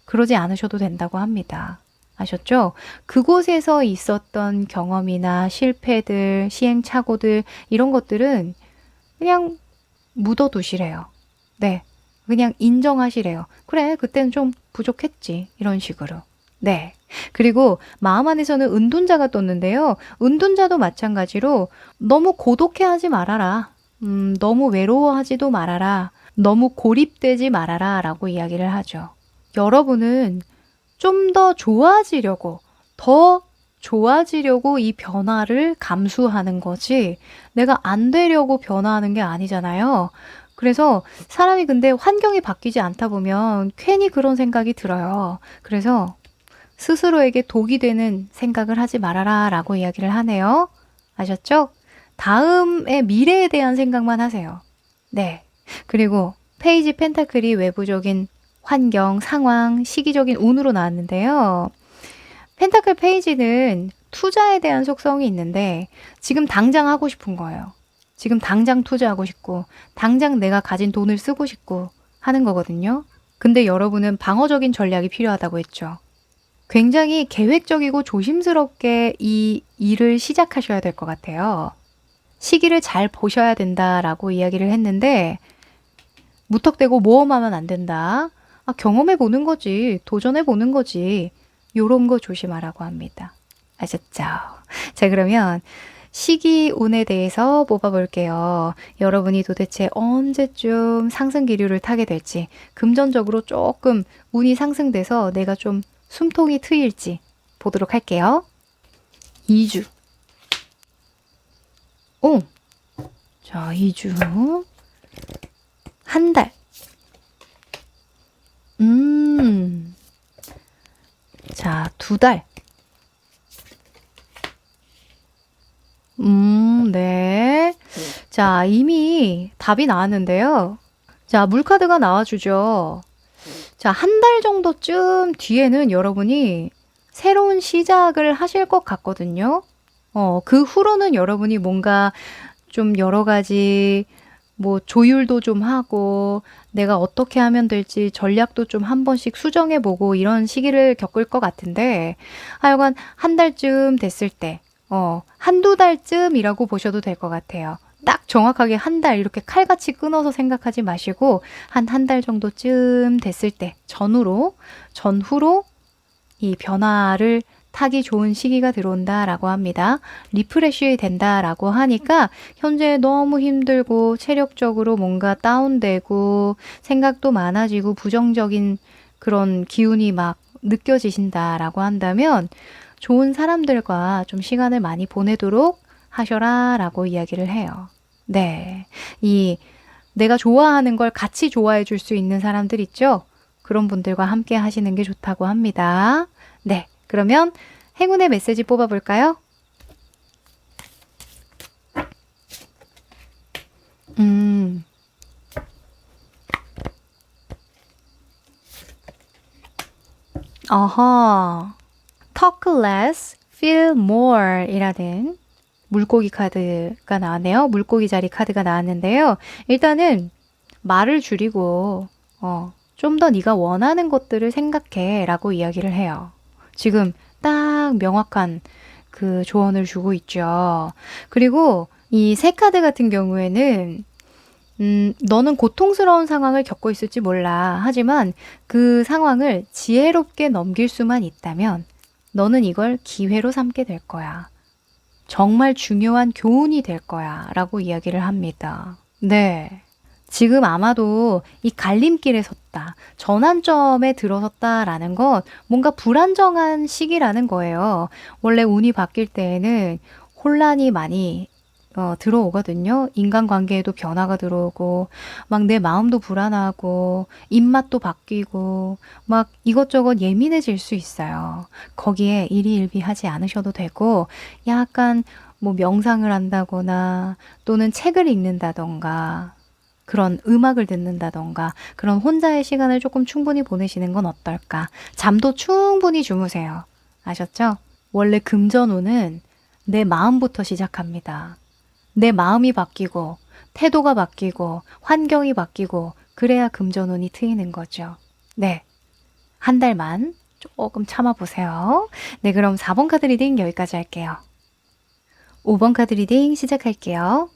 그러지 않으셔도 된다고 합니다. 아셨죠? 그곳에서 있었던 경험이나 실패들, 시행착오들 이런 것들은 그냥 묻어두시래요. 네. 그냥 인정하시래요. 그래, 그때는 좀 부족했지. 이런 식으로. 네. 그리고 마음 안에서는 은둔자가 떴는데요. 은둔자도 마찬가지로 너무 고독해하지 말아라. 너무 외로워하지도 말아라. 너무 고립되지 말아라. 라고 이야기를 하죠. 여러분은 좀 더 좋아지려고, 더 좋아지려고 이 변화를 감수하는 거지, 내가 안 되려고 변화하는 게 아니잖아요. 그래서 사람이 근데 환경이 바뀌지 않다 보면 괜히 그런 생각이 들어요. 그래서 스스로에게 독이 되는 생각을 하지 말아라 라고 이야기를 하네요. 아셨죠? 다음의 미래에 대한 생각만 하세요. 네. 그리고 페이지 펜타클이 외부적인 환경, 상황, 시기적인 운으로 나왔는데요. 펜타클 페이지는 투자에 대한 속성이 있는데 지금 당장 하고 싶은 거예요. 지금 당장 투자하고 싶고 당장 내가 가진 돈을 쓰고 싶고 하는 거거든요. 근데 여러분은 방어적인 전략이 필요하다고 했죠. 굉장히 계획적이고 조심스럽게 이 일을 시작하셔야 될 것 같아요. 시기를 잘 보셔야 된다라고 이야기를 했는데 무턱대고 모험하면 안 된다. 경험해 보는 거지. 도전해 보는 거지. 요런 거 조심하라고 합니다. 아셨죠? 자, 그러면 시기운에 대해서 뽑아볼게요. 여러분이 도대체 언제쯤 상승 기류를 타게 될지, 금전적으로 조금 운이 상승돼서 내가 좀 숨통이 트일지 보도록 할게요. 2주. 자, 2주. 한 달. 자, 2달. 네. 자, 이미 답이 나왔는데요. 자, 물카드가 나와주죠. 자, 한 달 정도쯤 뒤에는 여러분이 새로운 시작을 하실 것 같거든요. 그 후로는 여러분이 뭔가 좀 여러 가지 뭐 조율도 좀 하고 내가 어떻게 하면 될지 전략도 좀 한 번씩 수정해보고 이런 시기를 겪을 것 같은데 하여간 한 달쯤 됐을 때 한두 달쯤이라고 보셔도 될 것 같아요. 딱 정확하게 한 달 이렇게 칼같이 끊어서 생각하지 마시고 한 달 정도쯤 됐을 때 전후로 이 변화를 타기 좋은 시기가 들어온다라고 합니다. 리프레쉬 된다라고 하니까 현재 너무 힘들고 체력적으로 뭔가 다운되고 생각도 많아지고 부정적인 그런 기운이 막 느껴지신다라고 한다면 좋은 사람들과 좀 시간을 많이 보내도록 하셔라라고 이야기를 해요. 네. 내가 좋아하는 걸 같이 좋아해 줄 수 있는 사람들 있죠? 그런 분들과 함께 하시는 게 좋다고 합니다. 네. 그러면 행운의 메시지 뽑아볼까요? 음, 어허. Talk less, feel more 이라는 물고기 카드가 나왔네요. 물고기 자리 카드가 나왔는데요. 일단은 말을 줄이고 좀 더 네가 원하는 것들을 생각해 라고 이야기를 해요. 지금 딱 명확한 그 조언을 주고 있죠. 그리고 이 새 카드 같은 경우에는 너는 고통스러운 상황을 겪고 있을지 몰라. 하지만 그 상황을 지혜롭게 넘길 수만 있다면 너는 이걸 기회로 삼게 될 거야. 정말 중요한 교훈이 될 거야. 라고 이야기를 합니다. 네. 지금 아마도 이 갈림길에 섰다. 전환점에 들어섰다라는 건 뭔가 불안정한 시기라는 거예요. 원래 운이 바뀔 때에는 혼란이 많이 들어오거든요. 인간관계에도 변화가 들어오고, 막 내 마음도 불안하고, 입맛도 바뀌고, 막 이것저것 예민해질 수 있어요. 거기에 일희일비하지 않으셔도 되고, 약간 뭐 명상을 한다거나, 또는 책을 읽는다던가, 그런 음악을 듣는다던가, 그런 혼자의 시간을 조금 충분히 보내시는 건 어떨까? 잠도 충분히 주무세요. 아셨죠? 원래 금전운은 내 마음부터 시작합니다. 내 마음이 바뀌고 태도가 바뀌고 환경이 바뀌고 그래야 금전운이 트이는 거죠. 네. 한 달만 조금 참아보세요. 네, 그럼 4번 카드 리딩 여기까지 할게요. 5번 카드 리딩 시작할게요.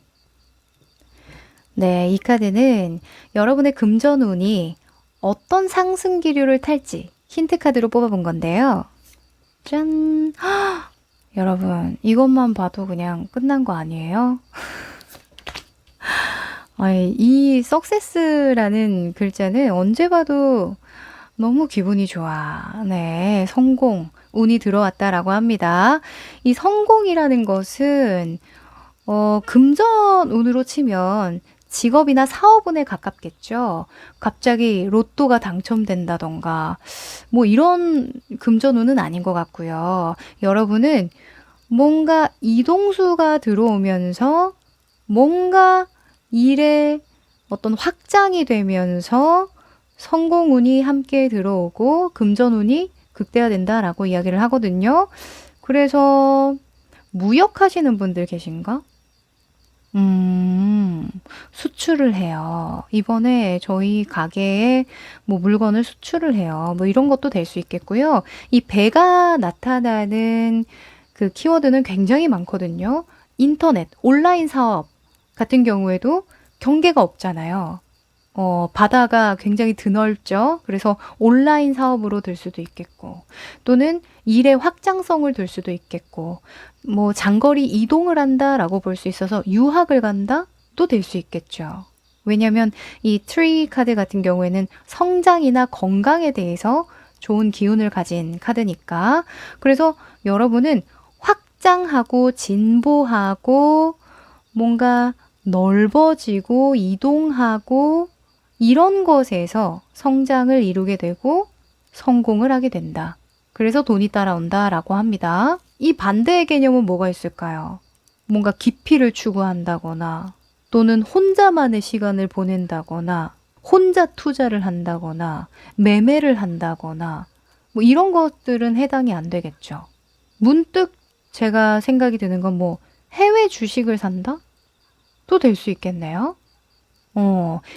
네, 이 카드는 여러분의 금전운이 어떤 상승 기류를 탈지 힌트 카드로 뽑아본 건데요. 짠! 여러분, 이것만 봐도 그냥 끝난 거 아니에요? 아이, 이 석세스라는 글자는 언제 봐도 너무 기분이 좋아. 네, 성공, 운이 들어왔다라고 합니다. 이 성공이라는 것은 금전운으로 치면 직업이나 사업운에 가깝겠죠. 갑자기 로또가 당첨된다던가 뭐 이런 금전운은 아닌 것 같고요. 여러분은 뭔가 이동수가 들어오면서 뭔가 일에 어떤 확장이 되면서 성공운이 함께 들어오고 금전운이 극대화된다라고 이야기를 하거든요. 그래서 무역하시는 분들 계신가? 수출을 해요. 이번에 저희 가게에 뭐 물건을 수출을 해요. 뭐 이런 것도 될 수 있겠고요. 이 배가 나타나는 그 키워드는 굉장히 많거든요. 인터넷, 온라인 사업 같은 경우에도 경계가 없잖아요. 바다가 굉장히 드넓죠. 그래서 온라인 사업으로 들 수도 있겠고, 또는 일의 확장성을 들 수도 있겠고, 뭐 장거리 이동을 한다라고 볼 수 있어서 유학을 간다? 또 될 수 있겠죠. 왜냐하면 이 트리 카드 같은 경우에는 성장이나 건강에 대해서 좋은 기운을 가진 카드니까. 그래서 여러분은 확장하고 진보하고 뭔가 넓어지고 이동하고 이런 것에서 성장을 이루게 되고 성공을 하게 된다. 그래서 돈이 따라온다라고 합니다. 이 반대의 개념은 뭐가 있을까요? 뭔가 깊이를 추구한다거나 또는 혼자만의 시간을 보낸다거나 혼자 투자를 한다거나 매매를 한다거나 뭐 이런 것들은 해당이 안 되겠죠. 문득 제가 생각이 드는 건 뭐 해외 주식을 산다? 또 될 수 있겠네요.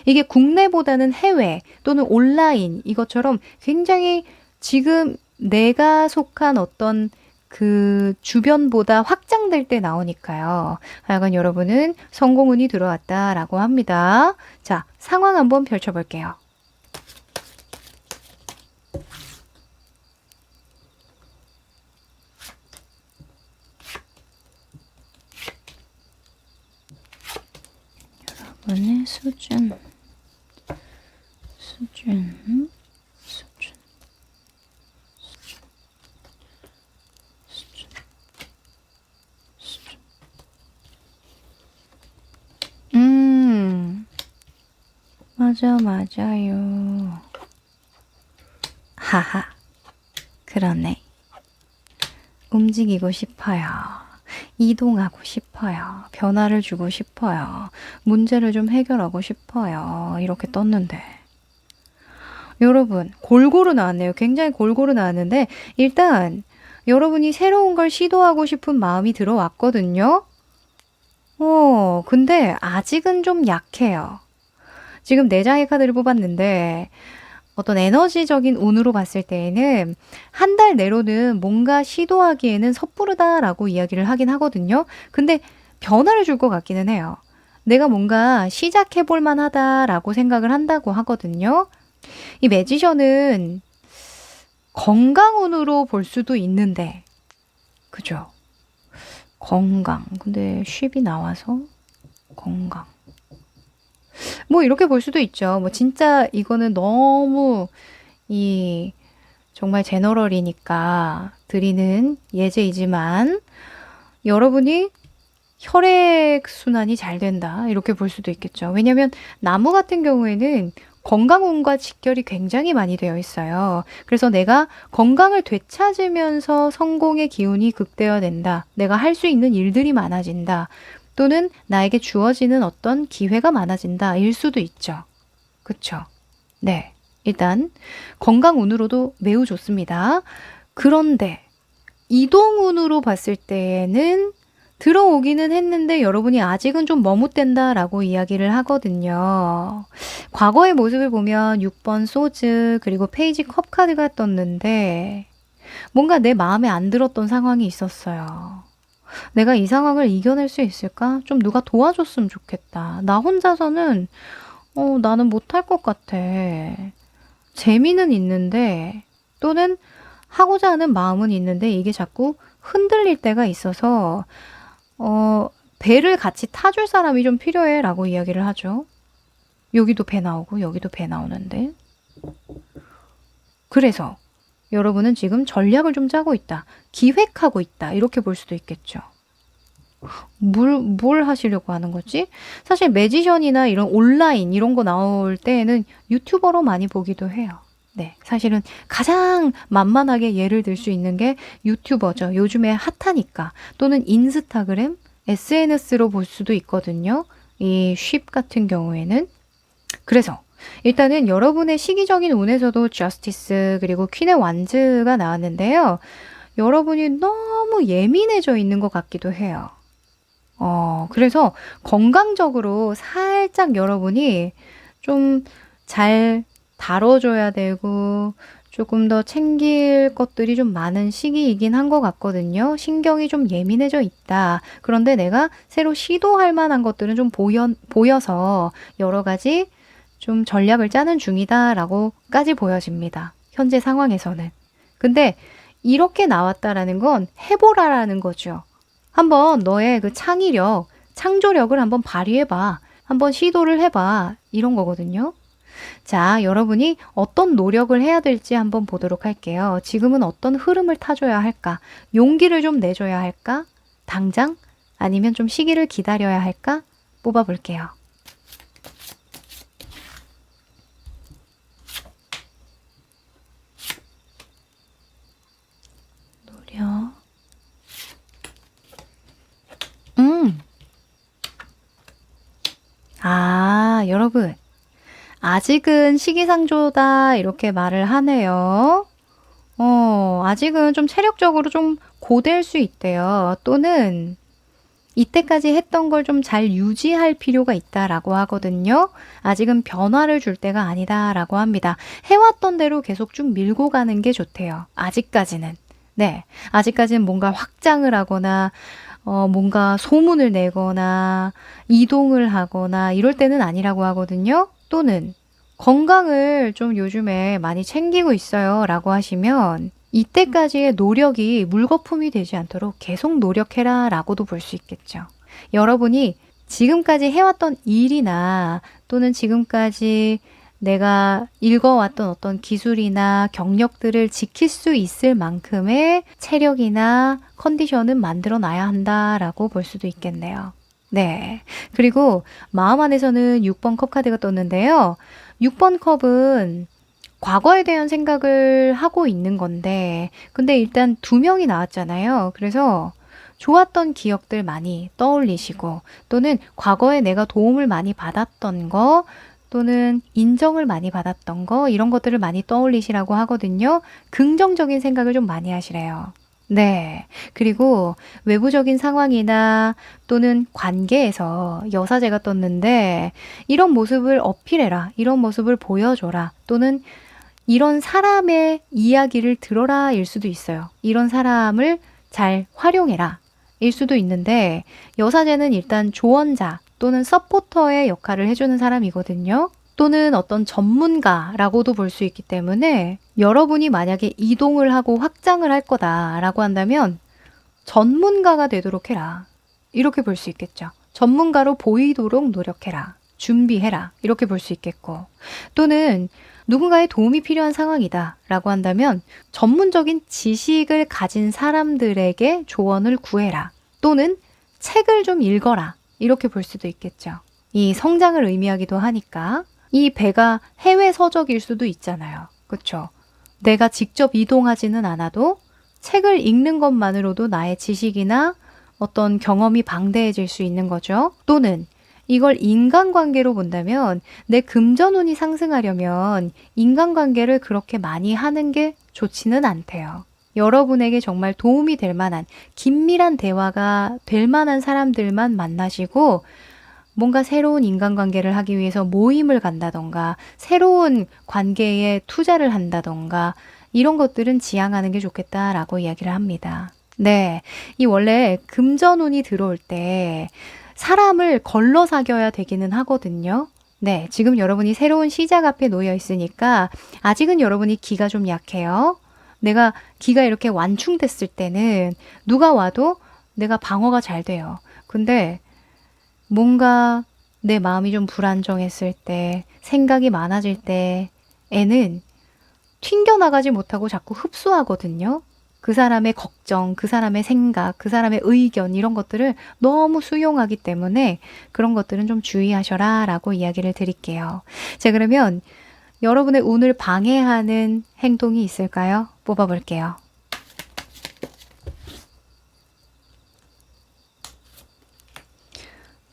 이게 국내보다는 해외 또는 온라인 이것처럼 굉장히 지금 내가 속한 어떤 그 주변보다 확장될 때 나오니까요. 하여간 여러분은 성공운이 들어왔다라고 합니다. 자, 상황 한번 펼쳐볼게요. 여러분의 수준. 맞아요. 하하, 그러네. 움직이고 싶어요. 이동하고 싶어요. 변화를 주고 싶어요. 문제를 좀 해결하고 싶어요. 이렇게 떴는데. 여러분, 골고루 나왔네요. 굉장히 골고루 나왔는데, 일단, 여러분이 새로운 걸 시도하고 싶은 마음이 들어왔거든요. 근데 아직은 좀 약해요. 지금 4장의 카드를 뽑았는데, 어떤 에너지적인 운으로 봤을 때에는 한 달 내로는 뭔가 시도하기에는 섣부르다라고 이야기를 하긴 하거든요. 근데 변화를 줄 것 같기는 해요. 내가 뭔가 시작해 볼 만하다라고 생각을 한다고 하거든요. 이 매지션은 건강운으로 볼 수도 있는데, 그죠? 건강. 근데 쉽이 나와서 건강. 뭐 이렇게 볼 수도 있죠. 뭐 진짜 이거는 너무 이 정말 제너럴이니까 드리는 예제이지만 여러분이 혈액순환이 잘 된다. 이렇게 볼 수도 있겠죠. 왜냐면 나무 같은 경우에는 건강운과 직결이 굉장히 많이 되어 있어요. 그래서 내가 건강을 되찾으면서 성공의 기운이 극대화된다. 내가 할 수 있는 일들이 많아진다. 또는 나에게 주어지는 어떤 기회가 많아진다. 일 수도 있죠. 그쵸? 네. 일단 건강운으로도 매우 좋습니다. 그런데 이동운으로 봤을 때는 들어오기는 했는데 여러분이 아직은 좀 머뭇댄다라고 이야기를 하거든요. 과거의 모습을 보면 6번 소즈 그리고 페이지 컵 카드가 떴는데 뭔가 내 마음에 안 들었던 상황이 있었어요. 내가 이 상황을 이겨낼 수 있을까? 좀 누가 도와줬으면 좋겠다. 나 혼자서는 나는 못할 것 같아. 재미는 있는데 또는 하고자 하는 마음은 있는데 이게 자꾸 흔들릴 때가 있어서 배를 같이 타줄 사람이 좀 필요해 라고 이야기를 하죠. 여기도 배 나오고 여기도 배 나오는데. 그래서 여러분은 지금 전략을 좀 짜고 있다. 기획하고 있다. 이렇게 볼 수도 있겠죠. 뭘 하시려고 하는 거지? 사실 매지션이나 이런 온라인 이런 거 나올 때에는 유튜버로 많이 보기도 해요. 네, 사실은 가장 만만하게 예를 들 수 있는 게 유튜버죠. 요즘에 핫하니까. 또는 인스타그램, SNS로 볼 수도 있거든요. 이 쉽 같은 경우에는. 그래서 일단은 여러분의 시기적인 운에서도 저스티스 그리고 퀸의 완즈가 나왔는데요. 여러분이 너무 예민해져 있는 것 같기도 해요. 그래서 건강적으로 살짝 여러분이 좀 잘 다뤄줘야 되고 조금 더 챙길 것들이 좀 많은 시기이긴 한 것 같거든요. 신경이 좀 예민해져 있다. 그런데 내가 새로 시도할 만한 것들은 좀 보여서 여러 가지 좀 전략을 짜는 중이다라고까지 보여집니다. 현재 상황에서는. 근데 이렇게 나왔다라는 건 해보라라는 거죠. 한번 너의 그 창의력, 창조력을 한번 발휘해봐. 한번 시도를 해봐. 이런 거거든요. 자, 여러분이 어떤 노력을 해야 될지 한번 보도록 할게요. 지금은 어떤 흐름을 타줘야 할까? 용기를 좀 내줘야 할까? 당장? 아니면 좀 시기를 기다려야 할까? 뽑아볼게요. 노력. 여러분. 아직은 시기상조다 이렇게 말을 하네요. 아직은 좀 체력적으로 좀 고될 수 있대요. 또는 이때까지 했던 걸 좀 잘 유지할 필요가 있다라고 하거든요. 아직은 변화를 줄 때가 아니다라고 합니다. 해왔던 대로 계속 쭉 밀고 가는 게 좋대요. 아직까지는. 네. 아직까지는 뭔가 확장을 하거나 뭔가 소문을 내거나 이동을 하거나 이럴 때는 아니라고 하거든요. 또는 건강을 좀 요즘에 많이 챙기고 있어요 라고 하시면 이때까지의 노력이 물거품이 되지 않도록 계속 노력해라 라고도 볼 수 있겠죠. 여러분이 지금까지 해왔던 일이나 또는 지금까지 내가 읽어왔던 어떤 기술이나 경력들을 지킬 수 있을 만큼의 체력이나 컨디션은 만들어 놔야 한다라고 볼 수도 있겠네요. 네. 그리고 마음 안에서는 6번 컵 카드가 떴는데요. 6번 컵은 과거에 대한 생각을 하고 있는 건데, 근데 일단 두 명이 나왔잖아요. 그래서 좋았던 기억들 많이 떠올리시고, 또는 과거에 내가 도움을 많이 받았던 거, 또는 인정을 많이 받았던 거, 이런 것들을 많이 떠올리시라고 하거든요. 긍정적인 생각을 좀 많이 하시래요. 네. 그리고 외부적인 상황이나 또는 관계에서 여사제가 떴는데, 이런 모습을 어필해라. 이런 모습을 보여줘라. 또는 이런 사람의 이야기를 들어라 일 수도 있어요. 이런 사람을 잘 활용해라 일 수도 있는데 여사제는 일단 조언자 또는 서포터의 역할을 해주는 사람이거든요. 또는 어떤 전문가라고도 볼 수 있기 때문에 여러분이 만약에 이동을 하고 확장을 할 거다라고 한다면 전문가가 되도록 해라. 이렇게 볼 수 있겠죠. 전문가로 보이도록 노력해라. 준비해라. 이렇게 볼 수 있겠고. 또는 누군가의 도움이 필요한 상황이다 라고 한다면 전문적인 지식을 가진 사람들에게 조언을 구해라. 또는 책을 좀 읽어라. 이렇게 볼 수도 있겠죠. 이 성장을 의미하기도 하니까 이 배가 해외 서적일 수도 있잖아요. 그렇죠? 내가 직접 이동하지는 않아도 책을 읽는 것만으로도 나의 지식이나 어떤 경험이 방대해질 수 있는 거죠. 또는 이걸 인간관계로 본다면 내 금전운이 상승하려면 인간관계를 그렇게 많이 하는 게 좋지는 않대요. 여러분에게 정말 도움이 될 만한 긴밀한 대화가 될 만한 사람들만 만나시고 뭔가 새로운 인간관계를 하기 위해서 모임을 간다던가 새로운 관계에 투자를 한다던가 이런 것들은 지양하는 게 좋겠다라고 이야기를 합니다. 네, 이 원래 금전운이 들어올 때 사람을 걸러 사귀어야 되기는 하거든요. 네, 지금 여러분이 새로운 시작 앞에 놓여 있으니까 아직은 여러분이 기가 좀 약해요. 내가 기가 이렇게 완충됐을 때는 누가 와도 내가 방어가 잘 돼요. 근데 뭔가 내 마음이 좀 불안정했을 때, 생각이 많아질 때 애는 튕겨나가지 못하고 자꾸 흡수하거든요. 그 사람의 걱정, 그 사람의 생각, 그 사람의 의견 이런 것들을 너무 수용하기 때문에 그런 것들은 좀 주의하셔라 라고 이야기를 드릴게요. 자, 그러면 여러분의 운을 방해하는 행동이 있을까요? 뽑아볼게요.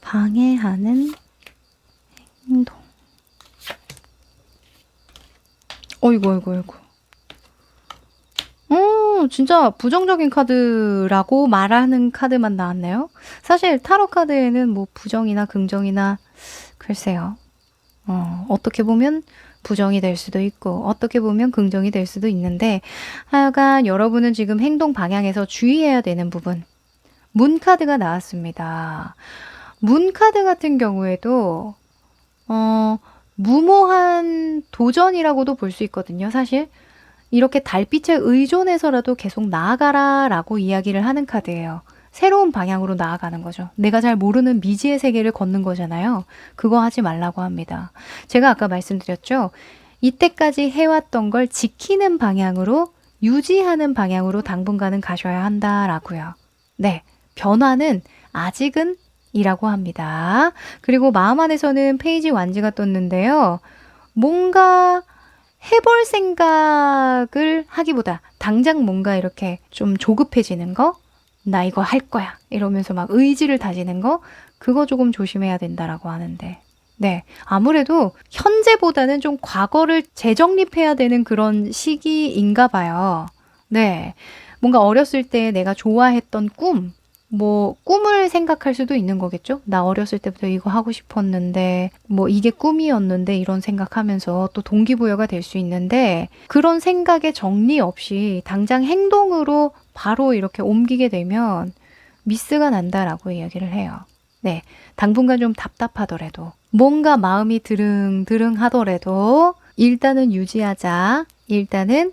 방해하는 행동. 어이구, 어이구, 어이구. 진짜 부정적인 카드라고 말하는 카드만 나왔네요. 사실 타로 카드에는 뭐 부정이나 긍정이나 글쎄요. 어떻게 보면 부정이 될 수도 있고 어떻게 보면 긍정이 될 수도 있는데 하여간 여러분은 지금 행동 방향에서 주의해야 되는 부분. 문 카드가 나왔습니다. 문 카드 같은 경우에도 무모한 도전이라고도 볼 수 있거든요. 사실 이렇게 달빛에 의존해서라도 계속 나아가라 라고 이야기를 하는 카드예요. 새로운 방향으로 나아가는 거죠. 내가 잘 모르는 미지의 세계를 걷는 거잖아요. 그거 하지 말라고 합니다. 제가 아까 말씀드렸죠. 이때까지 해왔던 걸 지키는 방향으로 유지하는 방향으로 당분간은 가셔야 한다라고요. 네, 변화는 아직은 이라고 합니다. 그리고 마음 안에서는 페이지 완지가 떴는데요. 뭔가 해볼 생각을 하기보다 당장 뭔가 이렇게 좀 조급해지는 거, 나 이거 할 거야 이러면서 막 의지를 다지는 거, 그거 조금 조심해야 된다라고 하는데, 네, 아무래도 현재보다는 좀 과거를 재정립해야 되는 그런 시기인가 봐요. 네, 뭔가 어렸을 때 내가 좋아했던 꿈, 뭐 꿈을 생각할 수도 있는 거겠죠? 나 어렸을 때부터 이거 하고 싶었는데 뭐 이게 꿈이었는데 이런 생각하면서 또 동기부여가 될 수 있는데 그런 생각에 정리 없이 당장 행동으로 바로 이렇게 옮기게 되면 미스가 난다라고 이야기를 해요. 네, 당분간 좀 답답하더라도 뭔가 마음이 드릉드릉 하더라도 일단은 유지하자. 일단은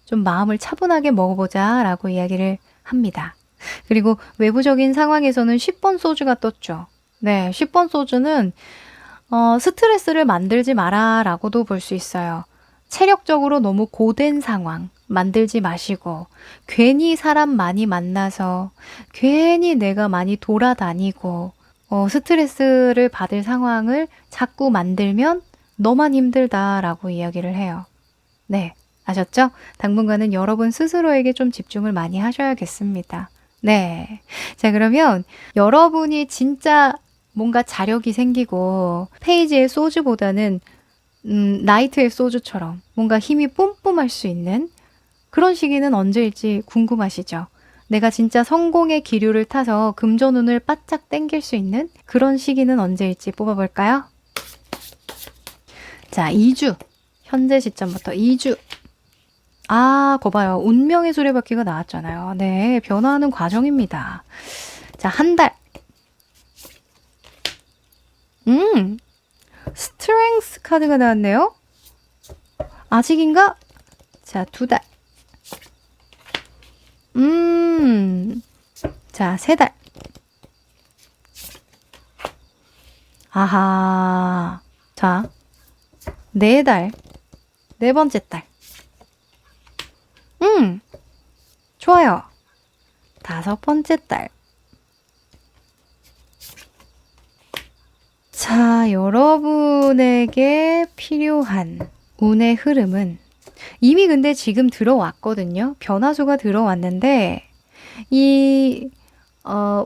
좀 마음을 차분하게 먹어보자 라고 이야기를 합니다. 그리고 외부적인 상황에서는 10번 소주가 떴죠. 네, 10번 소주는 스트레스를 만들지 마라 라고도 볼 수 있어요. 체력적으로 너무 고된 상황 만들지 마시고 괜히 사람 많이 만나서 괜히 내가 많이 돌아다니고 스트레스를 받을 상황을 자꾸 만들면 너만 힘들다라고 이야기를 해요. 네, 아셨죠? 당분간은 여러분 스스로에게 좀 집중을 많이 하셔야겠습니다. 네. 자, 그러면 여러분이 진짜 뭔가 자력이 생기고 페이지의 소주보다는 나이트의 소주처럼 뭔가 힘이 뿜뿜할 수 있는 그런 시기는 언제일지 궁금하시죠? 내가 진짜 성공의 기류를 타서 금전운을 바짝 땡길 수 있는 그런 시기는 언제일지 뽑아볼까요? 자, 2주. 현재 시점부터 2주. 아, 거 봐요. 운명의 수레바퀴가 나왔잖아요. 네, 변화하는 과정입니다. 자, 한 달. 스트렝스 카드가 나왔네요. 아직인가? 자, 2달. 자, 3달. 아하. 자, 4달. 네 번째 달. 좋아요. 5번째 달. 자, 여러분에게 필요한 운의 흐름은 이미 근데 지금 들어왔거든요. 변화수가 들어왔는데 이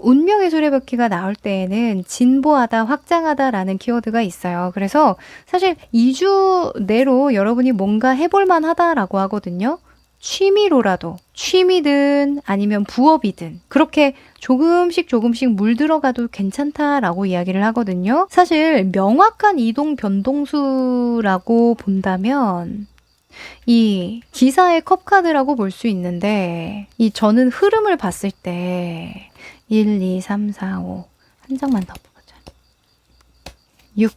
운명의 수레바퀴가 나올 때에는 진보하다, 확장하다라는 키워드가 있어요. 그래서 사실 2주 내로 여러분이 뭔가 해볼 만하다라고 하거든요. 취미로라도, 취미든 아니면 부업이든 그렇게 조금씩 물들어가도 괜찮다라고 이야기를 하거든요. 사실 명확한 이동 변동수라고 본다면 이 기사의 컵카드라고 볼 수 있는데 저는 흐름을 봤을 때 1, 2, 3, 4, 5 한 장만 더 뽑아줘. 6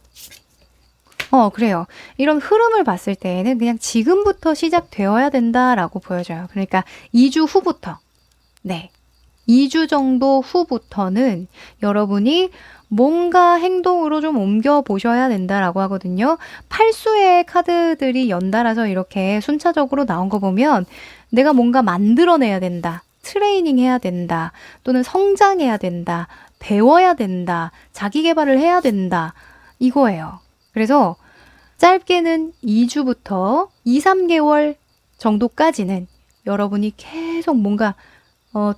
그래요. 이런 흐름을 봤을 때에는 그냥 지금부터 시작되어야 된다라고 보여져요. 그러니까 2주 후부터. 네. 2주 정도 후부터는 여러분이 뭔가 행동으로 좀 옮겨 보셔야 된다라고 하거든요. 팔수의 카드들이 연달아서 이렇게 순차적으로 나온 거 보면 내가 뭔가 만들어내야 된다. 트레이닝 해야 된다. 또는 성장해야 된다. 배워야 된다. 자기 개발을 해야 된다. 이거예요. 그래서 짧게는 2주부터 2, 3개월 정도까지는 여러분이 계속 뭔가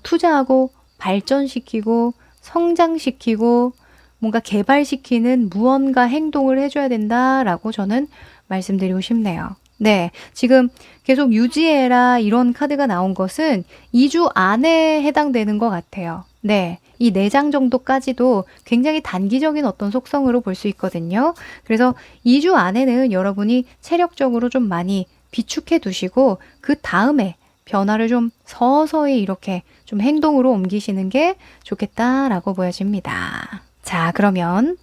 투자하고 발전시키고 성장시키고 뭔가 개발시키는 무언가 행동을 해줘야 된다라고 저는 말씀드리고 싶네요. 네, 지금 계속 유지해라 이런 카드가 나온 것은 2주 안에 해당되는 것 같아요. 네, 이 4장 정도까지도 굉장히 단기적인 어떤 속성으로 볼 수 있거든요. 그래서 2주 안에는 여러분이 체력적으로 좀 많이 비축해 두시고 그 다음에 변화를 좀 서서히 이렇게 좀 행동으로 옮기시는 게 좋겠다라고 보여집니다. 자, 그러면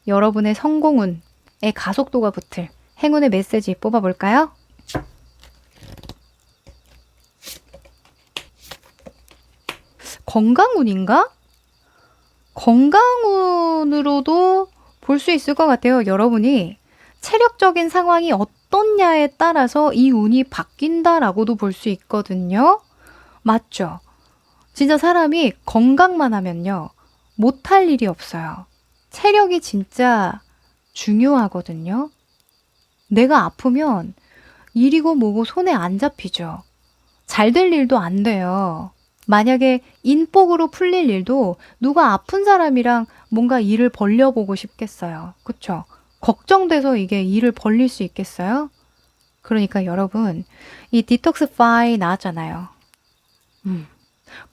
여러분의 성공운의 가속도가 붙을 행운의 메시지 뽑아볼까요? 건강운인가? 건강운으로도 볼 수 있을 것 같아요. 여러분이 체력적인 상황이 어떻냐에 따라서 이 운이 바뀐다라고도 볼 수 있거든요. 맞죠? 진짜 사람이 건강만 하면요. 못할 일이 없어요. 체력이 진짜 중요하거든요. 내가 아프면 일이고 뭐고 손에 안 잡히죠. 잘 될 일도 안 돼요. 만약에 인복으로 풀릴 일도 누가 아픈 사람이랑 뭔가 일을 벌려보고 싶겠어요. 그쵸? 걱정돼서 이게 일을 벌릴 수 있겠어요? 그러니까 여러분, 이 디톡스 파이 나왔잖아요.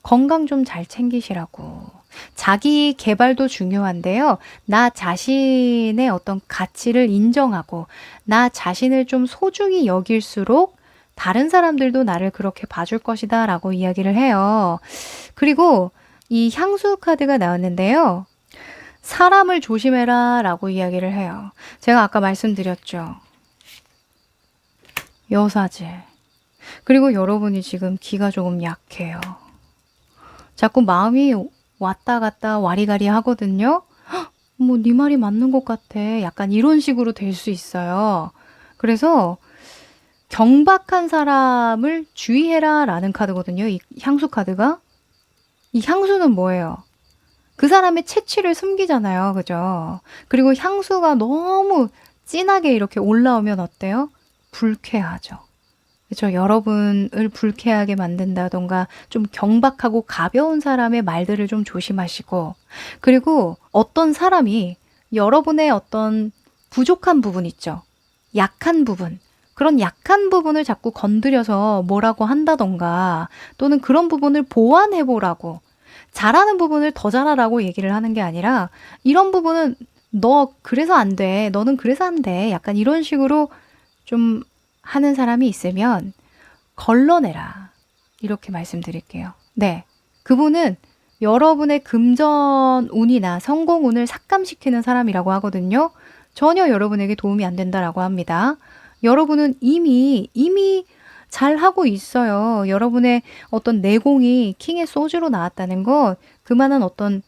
건강 좀 잘 챙기시라고. 자기 개발도 중요한데요. 나 자신의 어떤 가치를 인정하고 나 자신을 좀 소중히 여길수록 다른 사람들도 나를 그렇게 봐줄 것이다 라고 이야기를 해요. 그리고 이 향수 카드가 나왔는데요. 사람을 조심해라 라고 이야기를 해요. 제가 아까 말씀드렸죠. 여사제. 그리고 여러분이 지금 기가 조금 약해요. 자꾸 마음이 왔다 갔다 와리가리 하거든요. 뭐 네 말이 맞는 것 같아. 약간 이런 식으로 될 수 있어요. 그래서 경박한 사람을 주의해라 라는 카드거든요. 이 향수 카드가. 이 향수는 뭐예요? 그 사람의 체취를 숨기잖아요. 그죠? 그리고 향수가 너무 진하게 이렇게 올라오면 어때요? 불쾌하죠. 그렇죠. 여러분을 불쾌하게 만든다던가 좀 경박하고 가벼운 사람의 말들을 좀 조심하시고, 그리고 어떤 사람이 여러분의 어떤 부족한 부분 있죠. 약한 부분. 그런 약한 부분을 자꾸 건드려서 뭐라고 한다던가 또는 그런 부분을 보완해보라고, 잘하는 부분을 더 잘하라고 얘기를 하는 게 아니라 이런 부분은 너 그래서 안 돼. 너는 그래서 안 돼. 약간 이런 식으로 좀 하는 사람이 있으면 걸러내라. 이렇게 말씀드릴게요. 네. 그분은 여러분의 금전운이나 성공운을 삭감시키는 사람이라고 하거든요. 전혀 여러분에게 도움이 안 된다라고 합니다. 여러분은 이미 잘 하고 있어요. 여러분의 어떤 내공이 킹의 소주로 나왔다는 것, 그만한 어떤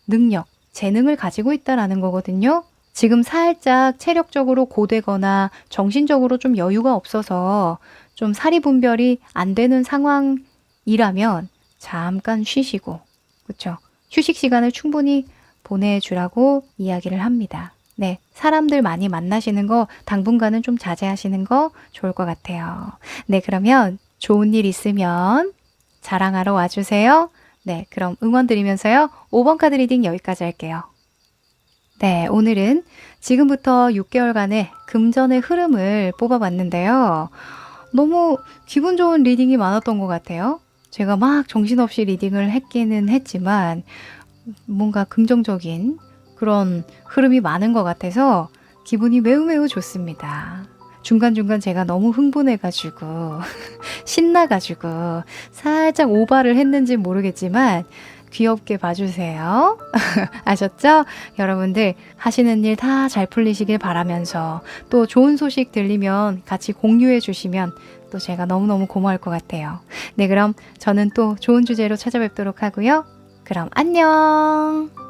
능력, 재능을 가지고 있다라는 거거든요. 지금 살짝 체력적으로 고되거나 정신적으로 좀 여유가 없어서 좀 사리분별이 안 되는 상황이라면 잠깐 쉬시고, 그렇죠? 휴식 시간을 충분히 보내주라고 이야기를 합니다. 네, 사람들 많이 만나시는 거 당분간은 좀 자제하시는 거 좋을 것 같아요. 네, 그러면 좋은 일 있으면 자랑하러 와주세요. 네, 그럼 응원 드리면서요. 5번 카드 리딩 여기까지 할게요. 네, 오늘은 지금부터 6개월간의 금전의 흐름을 뽑아봤는데요. 너무 기분 좋은 리딩이 많았던 것 같아요. 제가 막 정신없이 리딩을 했기는 했지만 뭔가 긍정적인 그런 흐름이 많은 것 같아서 기분이 매우 좋습니다. 중간중간 제가 너무 흥분해가지고 신나가지고 살짝 오바를 했는지 모르겠지만 귀엽게 봐주세요. 아셨죠? 여러분들 하시는 일 다 잘 풀리시길 바라면서 또 좋은 소식 들리면 같이 공유해 주시면 또 제가 너무너무 고마울 것 같아요. 네, 그럼 저는 또 좋은 주제로 찾아뵙도록 하고요. 그럼 안녕!